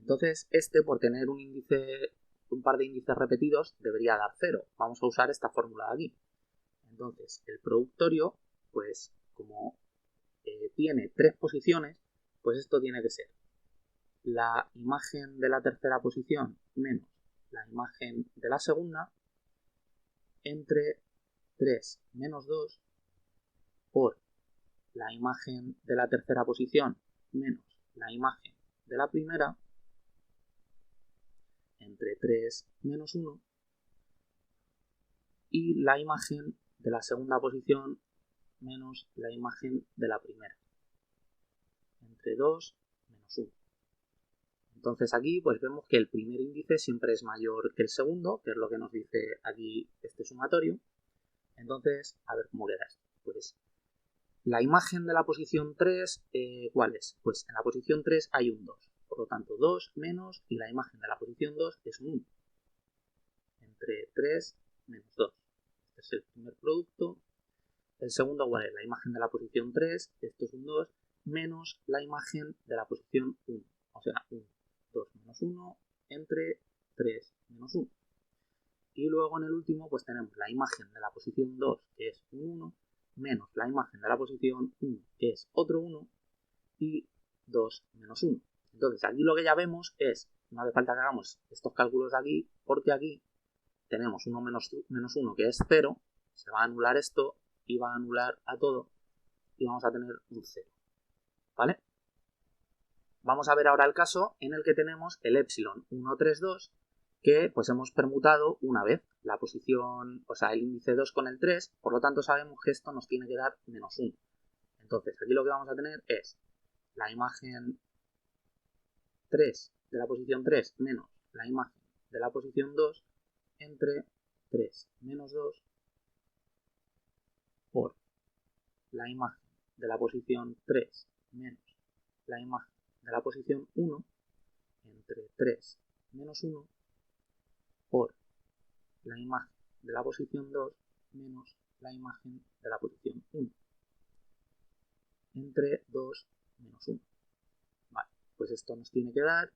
Entonces, por tener un par de índices repetidos, debería dar 0. Vamos a usar esta fórmula de aquí. Entonces, el productorio, pues como tiene 3 posiciones, pues esto tiene que ser la imagen de la tercera posición menos la imagen de la segunda entre 3 menos 2 por la imagen de la tercera posición menos la imagen de la primera entre 3 menos 1 y la imagen de la segunda posición menos la imagen de la primera entre 2 menos 1. Entonces aquí pues vemos que el primer índice siempre es mayor que el segundo, que es lo que nos dice aquí este sumatorio. Entonces, a ver cómo queda esto. Pues la imagen de la posición 3, ¿cuál es? Pues en la posición 3 hay un 2. Por lo tanto, 2 menos, y la imagen de la posición 2 es un 1. Entre 3 menos 2. Este es el primer producto. El segundo, ¿cuál es? La imagen de la posición 3, esto es un 2, menos la imagen de la posición 1. O sea, 1. 2 menos 1 entre 3 menos 1. Y luego en el último pues tenemos la imagen de la posición 2, que es un 1, menos la imagen de la posición 1, que es otro 1, y 2 menos 1. Entonces aquí lo que ya vemos es, no hace falta que hagamos estos cálculos de aquí, porque aquí tenemos 1 menos 1, que es 0, se va a anular esto y va a anular a todo, y vamos a tener un 0, ¿vale? Vamos a ver ahora el caso en el que tenemos el epsilon 1, 3, 2, que pues hemos permutado una vez la posición, o sea, el índice 2 con el 3, por lo tanto sabemos que esto nos tiene que dar -1. Entonces, aquí lo que vamos a tener es la imagen 3 de la posición 3 menos la imagen de la posición 2 entre 3 menos 2 por la imagen de la posición 3 menos la imagen de la posición 1 entre 3 menos 1 por la imagen de la posición 2 menos la imagen de la posición 1 entre 2 menos 1. Vale, pues esto nos tiene que dar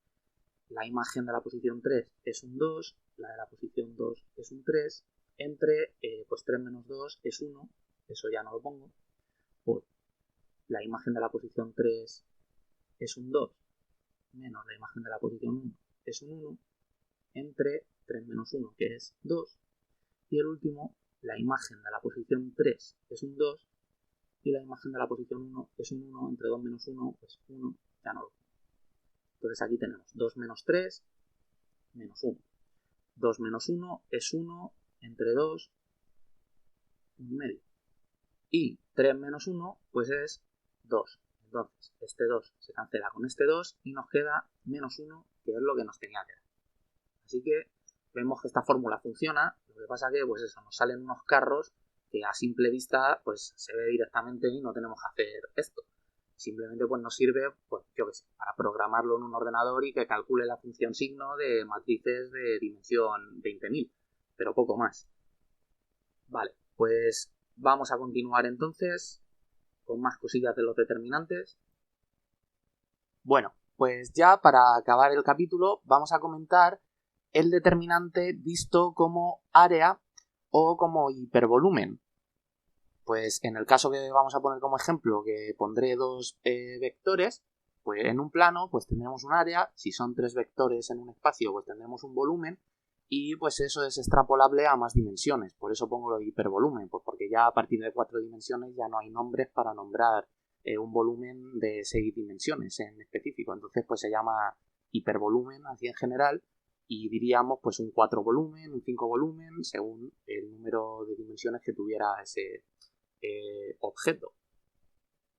la imagen de la posición 3 es un 2, la de la posición 2 es un 3, entre pues 3 menos 2 es 1, eso ya no lo pongo, por la imagen de la posición 3 es un 2, menos la imagen de la posición 1 es un 1, entre 3 menos 1 que es 2, y el último, la imagen de la posición 3 es un 2, y la imagen de la posición 1 es un 1, entre 2 menos 1 es 1, ya no lo pongo. Entonces aquí tenemos 2 menos 3 menos 1. 2 menos 1 es 1, entre 2, 1 medio. Y 3 menos 1 pues es 2. Entonces este 2 se cancela con este 2 y nos queda menos 1, que es lo que nos tenía que dar. Así que vemos que esta fórmula funciona, lo que pasa que pues eso, nos salen unos carros que a simple vista pues se ve directamente y no tenemos que hacer esto. Simplemente pues nos sirve, pues yo qué sé, para programarlo en un ordenador y que calcule la función signo de matrices de dimensión 20.000, pero poco más. Vale, pues vamos a continuar entonces con más cosillas de los determinantes. Bueno, pues ya para acabar el capítulo vamos a comentar el determinante visto como área o como hipervolumen. Pues en el caso que vamos a poner como ejemplo, que pondré dos vectores, pues en un plano pues tendremos un área, si son 3 vectores en un espacio pues tendremos un volumen, y pues eso es extrapolable a más dimensiones, por eso pongo lo de hipervolumen, pues porque ya a partir de 4 dimensiones ya no hay nombres para nombrar un volumen de 6 dimensiones en específico, entonces pues se llama hipervolumen así en general, y diríamos pues un 4 volumen, un 5 volumen, según el número de dimensiones que tuviera ese objeto.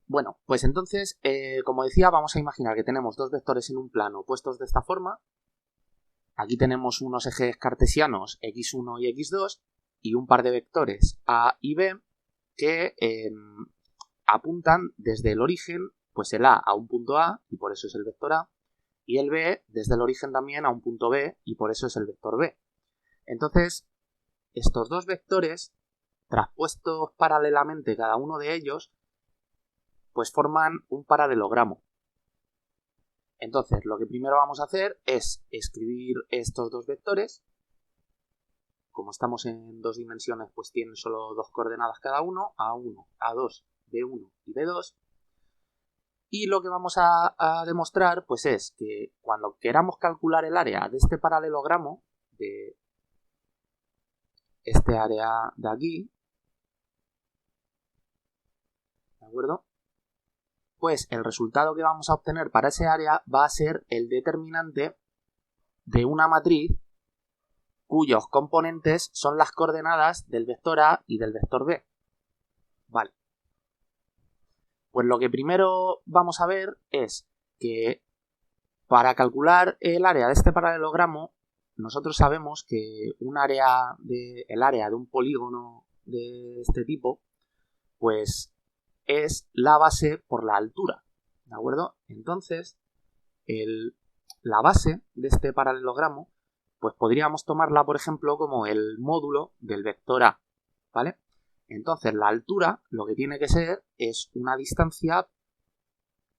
Bueno, pues entonces, como decía, vamos a imaginar que tenemos dos vectores en un plano puestos de esta forma. Aquí tenemos unos ejes cartesianos x1 y x2 y un par de vectores a y b que apuntan desde el origen, pues el a un punto a y por eso es el vector a, y el b desde el origen también a un punto b y por eso es el vector b. Entonces, estos dos vectores traspuestos paralelamente cada uno de ellos, pues forman un paralelogramo. Entonces, lo que primero vamos a hacer es escribir estos dos vectores. Como estamos en 2 dimensiones, pues tienen solo 2 coordenadas cada uno, A1, A2, B1 y B2. Y lo que vamos a demostrar, pues es que cuando queramos calcular el área de este paralelogramo, de este área de aquí, ¿de acuerdo? Pues el resultado que vamos a obtener para ese área va a ser el determinante de una matriz cuyos componentes son las coordenadas del vector A y del vector B. Vale. Pues lo que primero vamos a ver es que para calcular el área de este paralelogramo, nosotros sabemos que el área de un polígono de este tipo, pues es la base por la altura, ¿de acuerdo? Entonces, la base de este paralelogramo, pues podríamos tomarla, por ejemplo, como el módulo del vector A, ¿vale? Entonces, la altura lo que tiene que ser es una distancia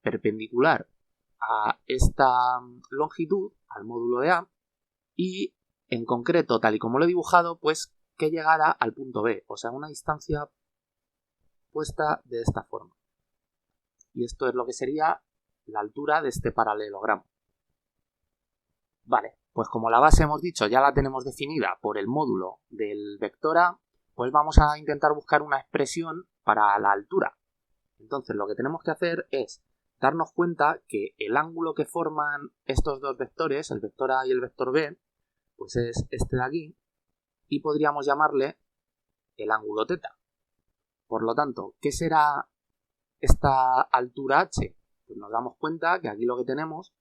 perpendicular a esta longitud, al módulo de A, y en concreto, tal y como lo he dibujado, pues que llegara al punto B, o sea, una distancia puesta de esta forma. Y esto es lo que sería la altura de este paralelogramo. Vale, pues como la base hemos dicho ya la tenemos definida por el módulo del vector A, pues vamos a intentar buscar una expresión para la altura. Entonces lo que tenemos que hacer es darnos cuenta que el ángulo que forman estos dos vectores, el vector A y el vector B, pues es este de aquí, y podríamos llamarle el ángulo θ. Por lo tanto, ¿qué será esta altura h? Pues nos damos cuenta que aquí lo que tenemos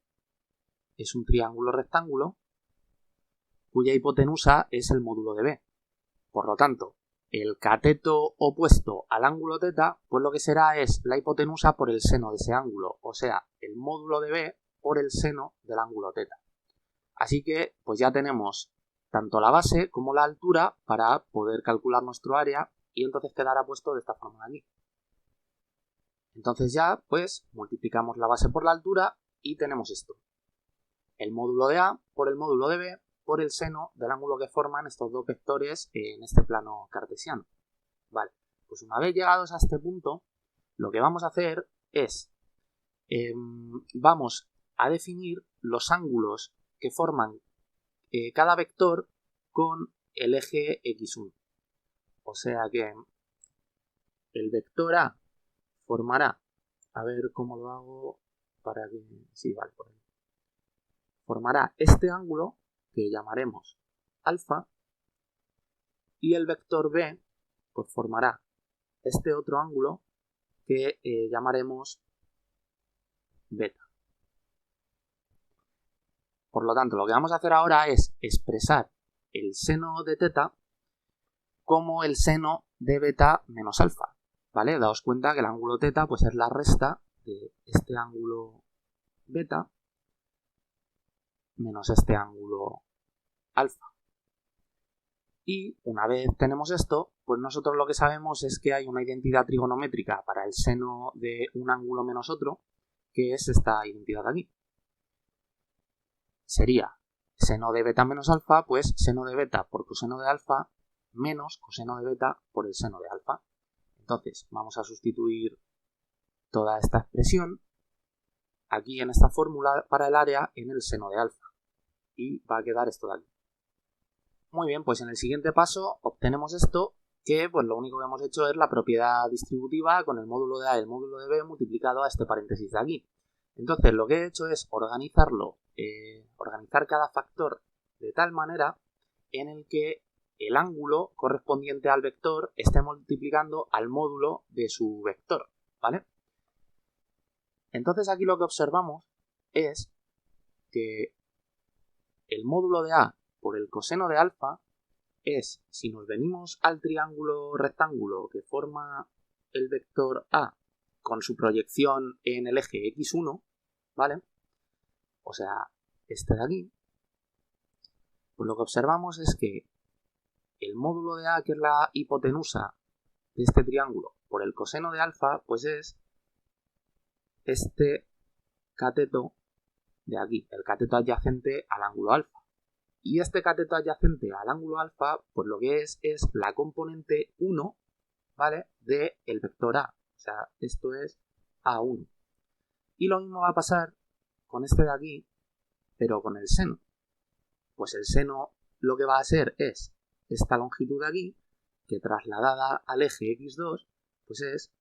es un triángulo rectángulo cuya hipotenusa es el módulo de b. Por lo tanto, el cateto opuesto al ángulo θ, pues lo que será es la hipotenusa por el seno de ese ángulo, o sea, el módulo de b por el seno del ángulo θ. Así que, pues ya tenemos tanto la base como la altura para poder calcular nuestro área y entonces quedará puesto de esta forma aquí. Entonces ya, pues, multiplicamos la base por la altura y tenemos esto. El módulo de A por el módulo de B por el seno del ángulo que forman estos dos vectores en este plano cartesiano. Vale, pues una vez llegados a este punto, lo que vamos a hacer es, vamos a definir los ángulos que forman cada vector con el eje x1. O sea que el vector A formará, a ver cómo lo hago para que... Sí, vale, por ahí. Formará este ángulo que llamaremos alfa y el vector B pues formará este otro ángulo que llamaremos beta. Por lo tanto, lo que vamos a hacer ahora es expresar el seno de θ como el seno de beta menos alfa, ¿vale? Daos cuenta que el ángulo θ pues es la resta de este ángulo beta menos este ángulo alfa. Y una vez tenemos esto, pues nosotros lo que sabemos es que hay una identidad trigonométrica para el seno de un ángulo menos otro, que es esta identidad de aquí. Sería seno de beta menos alfa, pues seno de beta por coseno de alfa menos coseno de beta por el seno de alfa. Entonces vamos a sustituir toda esta expresión aquí en esta fórmula para el área en el seno de alfa. Y va a quedar esto de aquí. Muy bien, pues en el siguiente paso obtenemos esto, que pues lo único que hemos hecho es la propiedad distributiva con el módulo de A y el módulo de B multiplicado a este paréntesis de aquí. Entonces lo que he hecho es organizar cada factor de tal manera en el que el ángulo correspondiente al vector esté multiplicando al módulo de su vector, ¿vale? Entonces aquí lo que observamos es que el módulo de A por el coseno de alfa es, si nos venimos al triángulo rectángulo que forma el vector A con su proyección en el eje x1, ¿vale? O sea, este de aquí, pues lo que observamos es que el módulo de A, que es la hipotenusa de este triángulo por el coseno de alfa, pues es este cateto de aquí, el cateto adyacente al ángulo alfa. Y este cateto adyacente al ángulo alfa, pues lo que es la componente 1, ¿vale? Del vector A. O sea, esto es A1. Y lo mismo va a pasar con este de aquí, pero con el seno. Pues el seno lo que va a ser es esta longitud de aquí, que trasladada al eje x2, pues es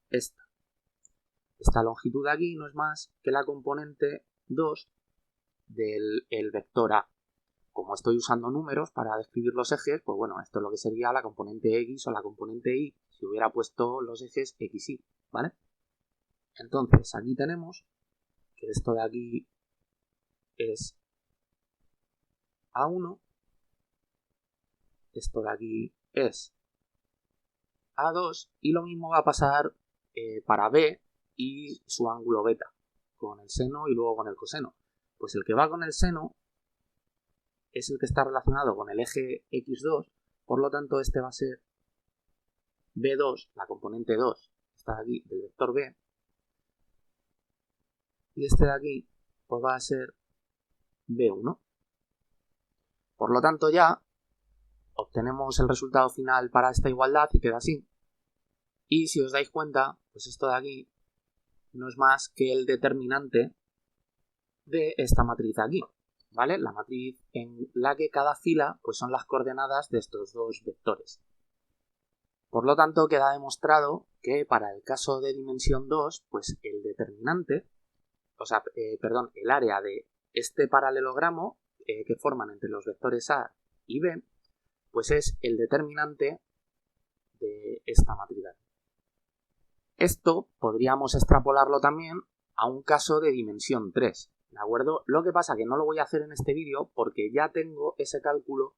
esta. Esta longitud de aquí no es más que la componente 2 del vector A. Como estoy usando números para describir los ejes, pues bueno, esto es lo que sería la componente X o la componente Y si hubiera puesto los ejes X, Y, ¿vale? Entonces, aquí tenemos que esto de aquí es A1, esto de aquí es A2 y lo mismo va a pasar para B y su ángulo beta, con el seno y luego con el coseno. Pues el que va con el seno es el que está relacionado con el eje x2, por lo tanto este va a ser b2, la componente 2, está aquí del vector b, y este de aquí pues va a ser b1. Por lo tanto ya obtenemos el resultado final para esta igualdad y queda así. Y si os dais cuenta, pues esto de aquí no es más que el determinante de esta matriz de aquí, ¿vale? La matriz en la que cada fila pues son las coordenadas de estos dos vectores. Por lo tanto, queda demostrado que para el caso de dimensión 2, pues el determinante, el área de este paralelogramo, que forman entre los vectores A y B, pues es el determinante de esta matriz. Esto podríamos extrapolarlo también a un caso de dimensión 3, ¿de acuerdo? Lo que pasa que no lo voy a hacer en este vídeo porque ya tengo ese cálculo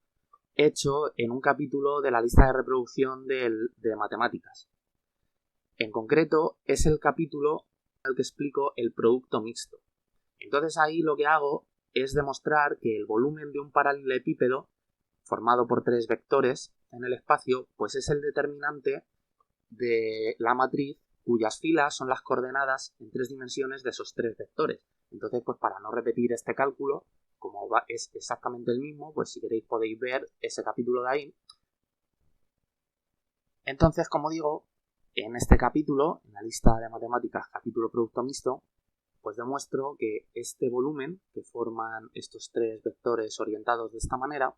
hecho en un capítulo de la lista de reproducción de matemáticas. En concreto, es el capítulo en el que explico el producto mixto. Entonces ahí lo que hago es demostrar que el volumen de un paralelepípedo formado por tres vectores en el espacio, pues es el determinante de la matriz cuyas filas son las coordenadas en tres dimensiones de esos tres vectores. Entonces, pues para no repetir este cálculo, como es exactamente el mismo, pues si queréis podéis ver ese capítulo de ahí. Entonces, como digo, en este capítulo, en la lista de matemáticas, capítulo producto mixto, pues demuestro que este volumen que forman estos tres vectores orientados de esta manera,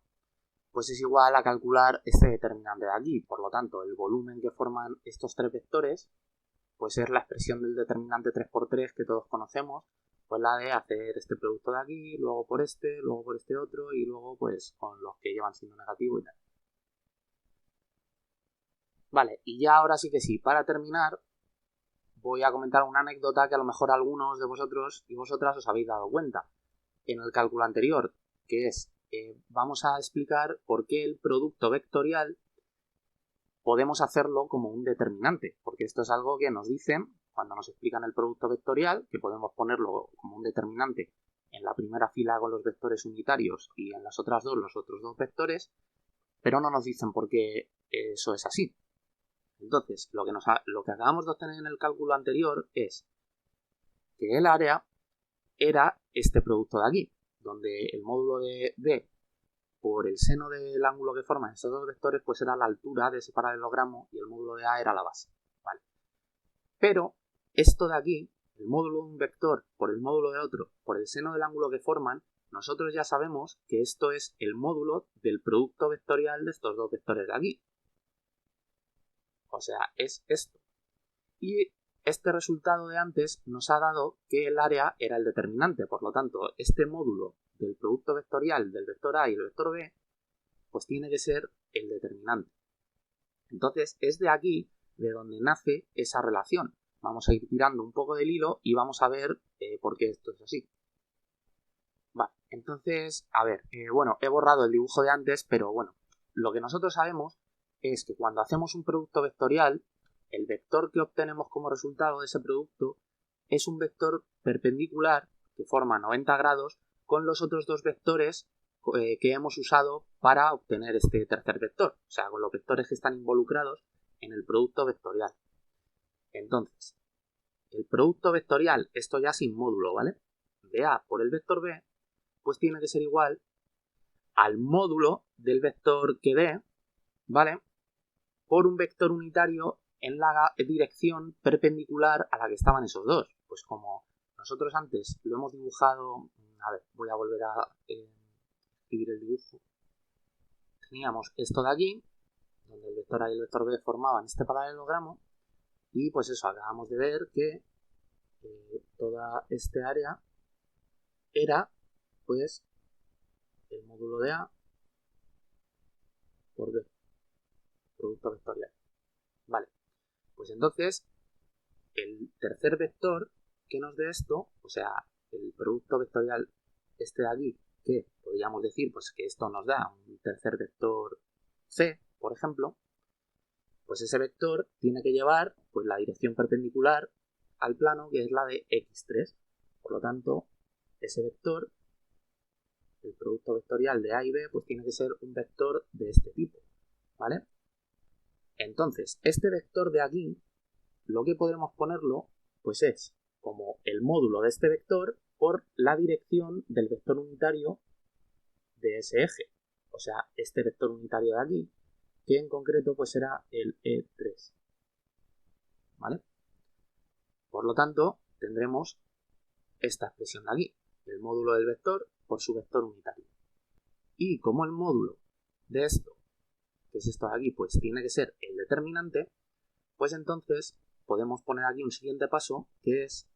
pues es igual a calcular este determinante de aquí. Por lo tanto, el volumen que forman estos tres vectores, pues es la expresión del determinante 3×3 que todos conocemos, pues la de hacer este producto de aquí, luego por este otro y luego pues con los que llevan signo negativo y tal. Vale, y ya ahora sí que sí, para terminar voy a comentar una anécdota que a lo mejor algunos de vosotros y vosotras os habéis dado cuenta en el cálculo anterior, que es, vamos a explicar por qué el producto vectorial podemos hacerlo como un determinante, porque esto es algo que nos dicen cuando nos explican el producto vectorial, que podemos ponerlo como un determinante en la primera fila con los vectores unitarios y en las otras dos los otros dos vectores, pero no nos dicen por qué eso es así. Entonces, lo que acabamos de obtener en el cálculo anterior es que el área era este producto de aquí, donde el módulo de B por el seno del ángulo que forman estos dos vectores, pues era la altura de ese paralelogramo y el módulo de A era la base. ¿Vale? Pero esto de aquí, el módulo de un vector por el módulo de otro, por el seno del ángulo que forman, nosotros ya sabemos que esto es el módulo del producto vectorial de estos dos vectores de aquí. O sea, es esto. Y este resultado de antes nos ha dado que el área era el determinante. Por lo tanto, este módulo del producto vectorial del vector A y el vector B, pues tiene que ser el determinante. Entonces, es de aquí de donde nace esa relación. Vamos a ir tirando un poco del hilo y vamos a ver por qué esto es así. Vale, entonces, a ver, bueno, he borrado el dibujo de antes, pero bueno, lo que nosotros sabemos es que cuando hacemos un producto vectorial, el vector que obtenemos como resultado de ese producto es un vector perpendicular que forma 90 grados con los otros dos vectores que hemos usado para obtener este tercer vector, o sea, con los vectores que están involucrados en el producto vectorial. Entonces, el producto vectorial, esto ya sin módulo, ¿vale? De A por el vector B, pues tiene que ser igual al módulo del vector que dé, ¿vale? Por un vector unitario en la dirección perpendicular a la que estaban esos dos. Pues como nosotros antes lo hemos dibujado, a ver, voy a volver a escribir el dibujo. Teníamos esto de aquí, donde el vector A y el vector B formaban este paralelogramo, y pues eso, acabamos de ver que toda este área era pues el módulo de A por B, producto vectorial. Vale, pues entonces el tercer vector que nos dé esto, o sea, el producto vectorial este de aquí, que podríamos decir pues que esto nos da un tercer vector C, por ejemplo, pues ese vector tiene que llevar pues la dirección perpendicular al plano, que es la de x3. Por lo tanto, ese vector, el producto vectorial de A y B, pues tiene que ser un vector de este tipo, ¿vale? Entonces, este vector de aquí, lo que podremos ponerlo, pues es como el módulo de este vector por la dirección del vector unitario de ese eje. O sea, este vector unitario de aquí, que en concreto pues será el E3. ¿Vale? Por lo tanto, tendremos esta expresión de aquí, el módulo del vector por su vector unitario. Y como el módulo de esto, que es esto de aquí, pues tiene que ser el determinante, pues entonces podemos poner aquí un siguiente paso, que es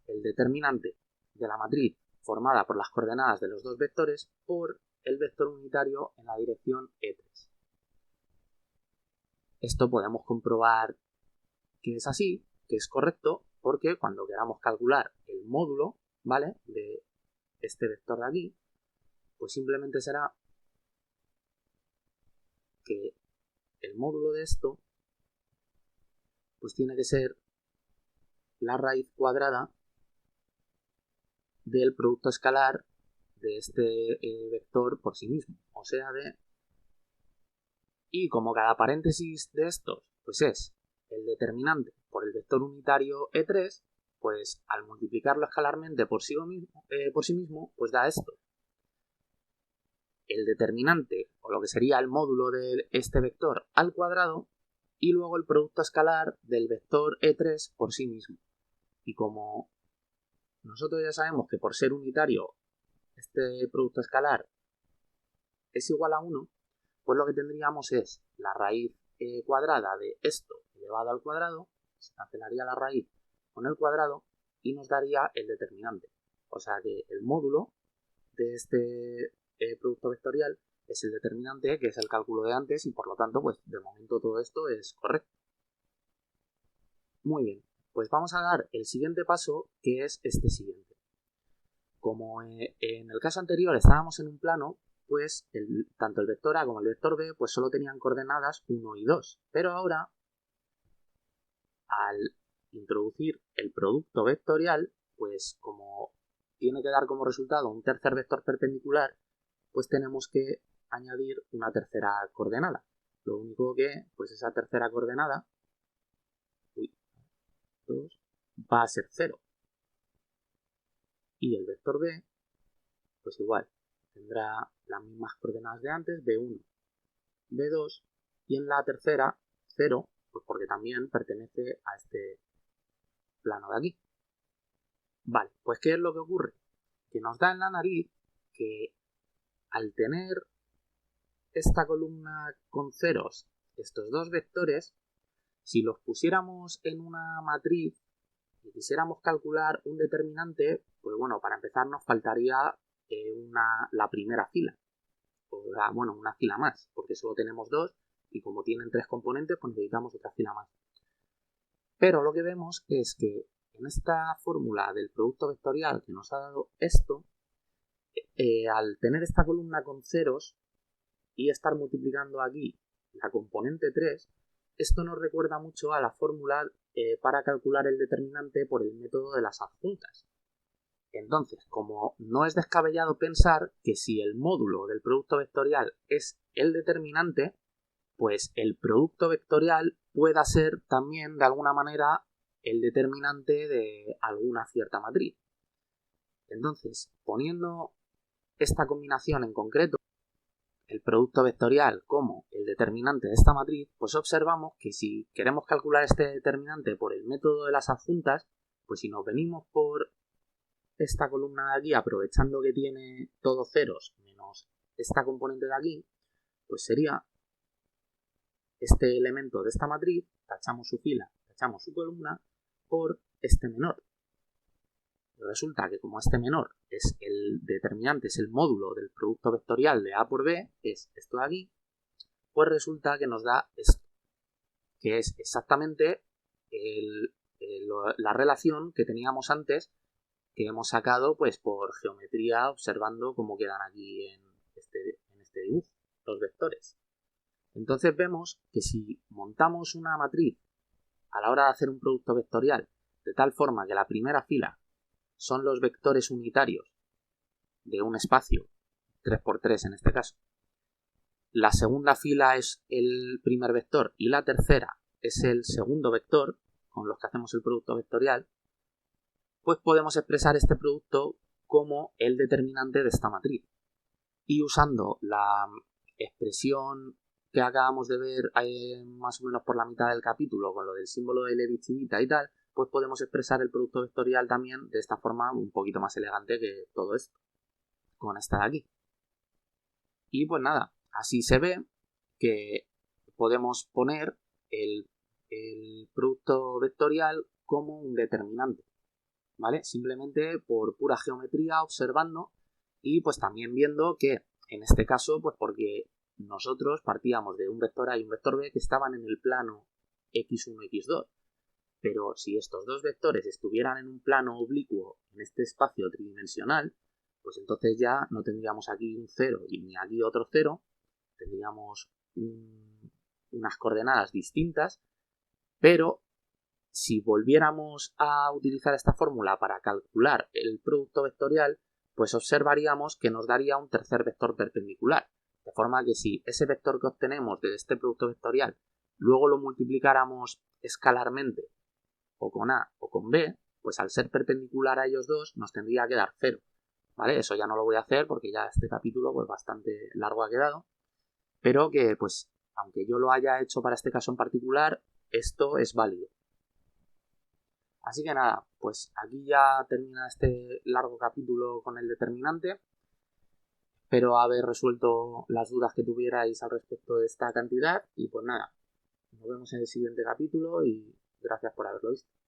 el determinante de la matriz formada por las coordenadas de los dos vectores por el vector unitario en la dirección E3. Esto podemos comprobar que es así, que es correcto, porque cuando queramos calcular el módulo, ¿vale?, de este vector de aquí, pues simplemente será que el módulo de esto pues tiene que ser la raíz cuadrada del producto escalar de este vector por sí mismo, o sea, y como cada paréntesis de estos pues es el determinante por el vector unitario E3, pues al multiplicarlo escalarmente por sí mismo, pues da esto. El determinante, o lo que sería el módulo de este vector al cuadrado, y luego el producto escalar del vector E3 por sí mismo. Y como nosotros ya sabemos que por ser unitario este producto escalar es igual a 1, pues lo que tendríamos es la raíz cuadrada de esto elevado al cuadrado, se cancelaría la raíz con el cuadrado y nos daría el determinante. O sea que el módulo de este producto vectorial es el determinante, que es el cálculo de antes, y por lo tanto, pues de momento todo esto es correcto. Muy bien, pues vamos a dar el siguiente paso, que es este siguiente. Como en el caso anterior estábamos en un plano, pues tanto el vector A como el vector B pues solo tenían coordenadas 1 y 2. Pero ahora, al introducir el producto vectorial, pues como tiene que dar como resultado un tercer vector perpendicular, pues tenemos que añadir una tercera coordenada. Lo único que, pues esa tercera coordenada, 2, va a ser 0. Y el vector B, pues igual, tendrá las mismas coordenadas de antes, B1, B2, y en la tercera, 0, pues porque también pertenece a este plano de aquí. Vale, pues ¿qué es lo que ocurre? Que nos da en la nariz que al tener esta columna con ceros, estos dos vectores, si los pusiéramos en una matriz y quisiéramos calcular un determinante, pues bueno, para empezar nos faltaría la primera fila, o bueno, una fila más, porque solo tenemos dos y como tienen tres componentes, pues necesitamos otra fila más. Pero lo que vemos es que en esta fórmula del producto vectorial que nos ha dado esto, al tener esta columna con ceros y estar multiplicando aquí la componente 3, esto nos recuerda mucho a la fórmula para calcular el determinante por el método de las adjuntas. Entonces, como no es descabellado pensar que si el módulo del producto vectorial es el determinante, pues el producto vectorial pueda ser también de alguna manera el determinante de alguna cierta matriz. Entonces, poniendo esta combinación en concreto, el producto vectorial como el determinante de esta matriz, pues observamos que si queremos calcular este determinante por el método de las adjuntas, pues si nos venimos por esta columna de aquí, aprovechando que tiene todos ceros menos esta componente de aquí, pues sería este elemento de esta matriz, tachamos su fila, tachamos su columna, por este menor. Resulta que como este menor es el determinante, es el módulo del producto vectorial de A por B, es esto de aquí, pues resulta que nos da esto, que es exactamente la relación que teníamos antes, que hemos sacado pues por geometría observando cómo quedan aquí en este dibujo, los vectores. Entonces vemos que si montamos una matriz a la hora de hacer un producto vectorial de tal forma que la primera fila son los vectores unitarios de un espacio 3×3 en este caso, la segunda fila es el primer vector y la tercera es el segundo vector con los que hacemos el producto vectorial, pues podemos expresar este producto como el determinante de esta matriz. Y usando la expresión que acabamos de ver más o menos por la mitad del capítulo, con lo del símbolo de Levi-Civita y tal, pues podemos expresar el producto vectorial también de esta forma un poquito más elegante que todo esto, con esta de aquí. Y pues nada, así se ve que podemos poner el producto vectorial como un determinante. ¿vale? Simplemente por pura geometría, observando y pues también viendo que en este caso, pues porque nosotros partíamos de un vector A y un vector B que estaban en el plano x1, x2. Pero si estos dos vectores estuvieran en un plano oblicuo en este espacio tridimensional, pues entonces ya no tendríamos aquí un 0 y ni aquí otro 0, tendríamos unas coordenadas distintas, pero si volviéramos a utilizar esta fórmula para calcular el producto vectorial, pues observaríamos que nos daría un tercer vector perpendicular. De forma que si ese vector que obtenemos de este producto vectorial luego lo multiplicáramos escalarmente o con A o con B, pues al ser perpendicular a ellos dos nos tendría que dar 0. ¿Vale? Eso ya no lo voy a hacer porque ya este capítulo pues bastante largo ha quedado, pero que pues aunque yo lo haya hecho para este caso en particular, esto es válido. Así que nada, pues aquí ya termina este largo capítulo con el determinante. Espero haber resuelto las dudas que tuvierais al respecto de esta cantidad y pues nada, nos vemos en el siguiente capítulo y gracias por haberlo visto.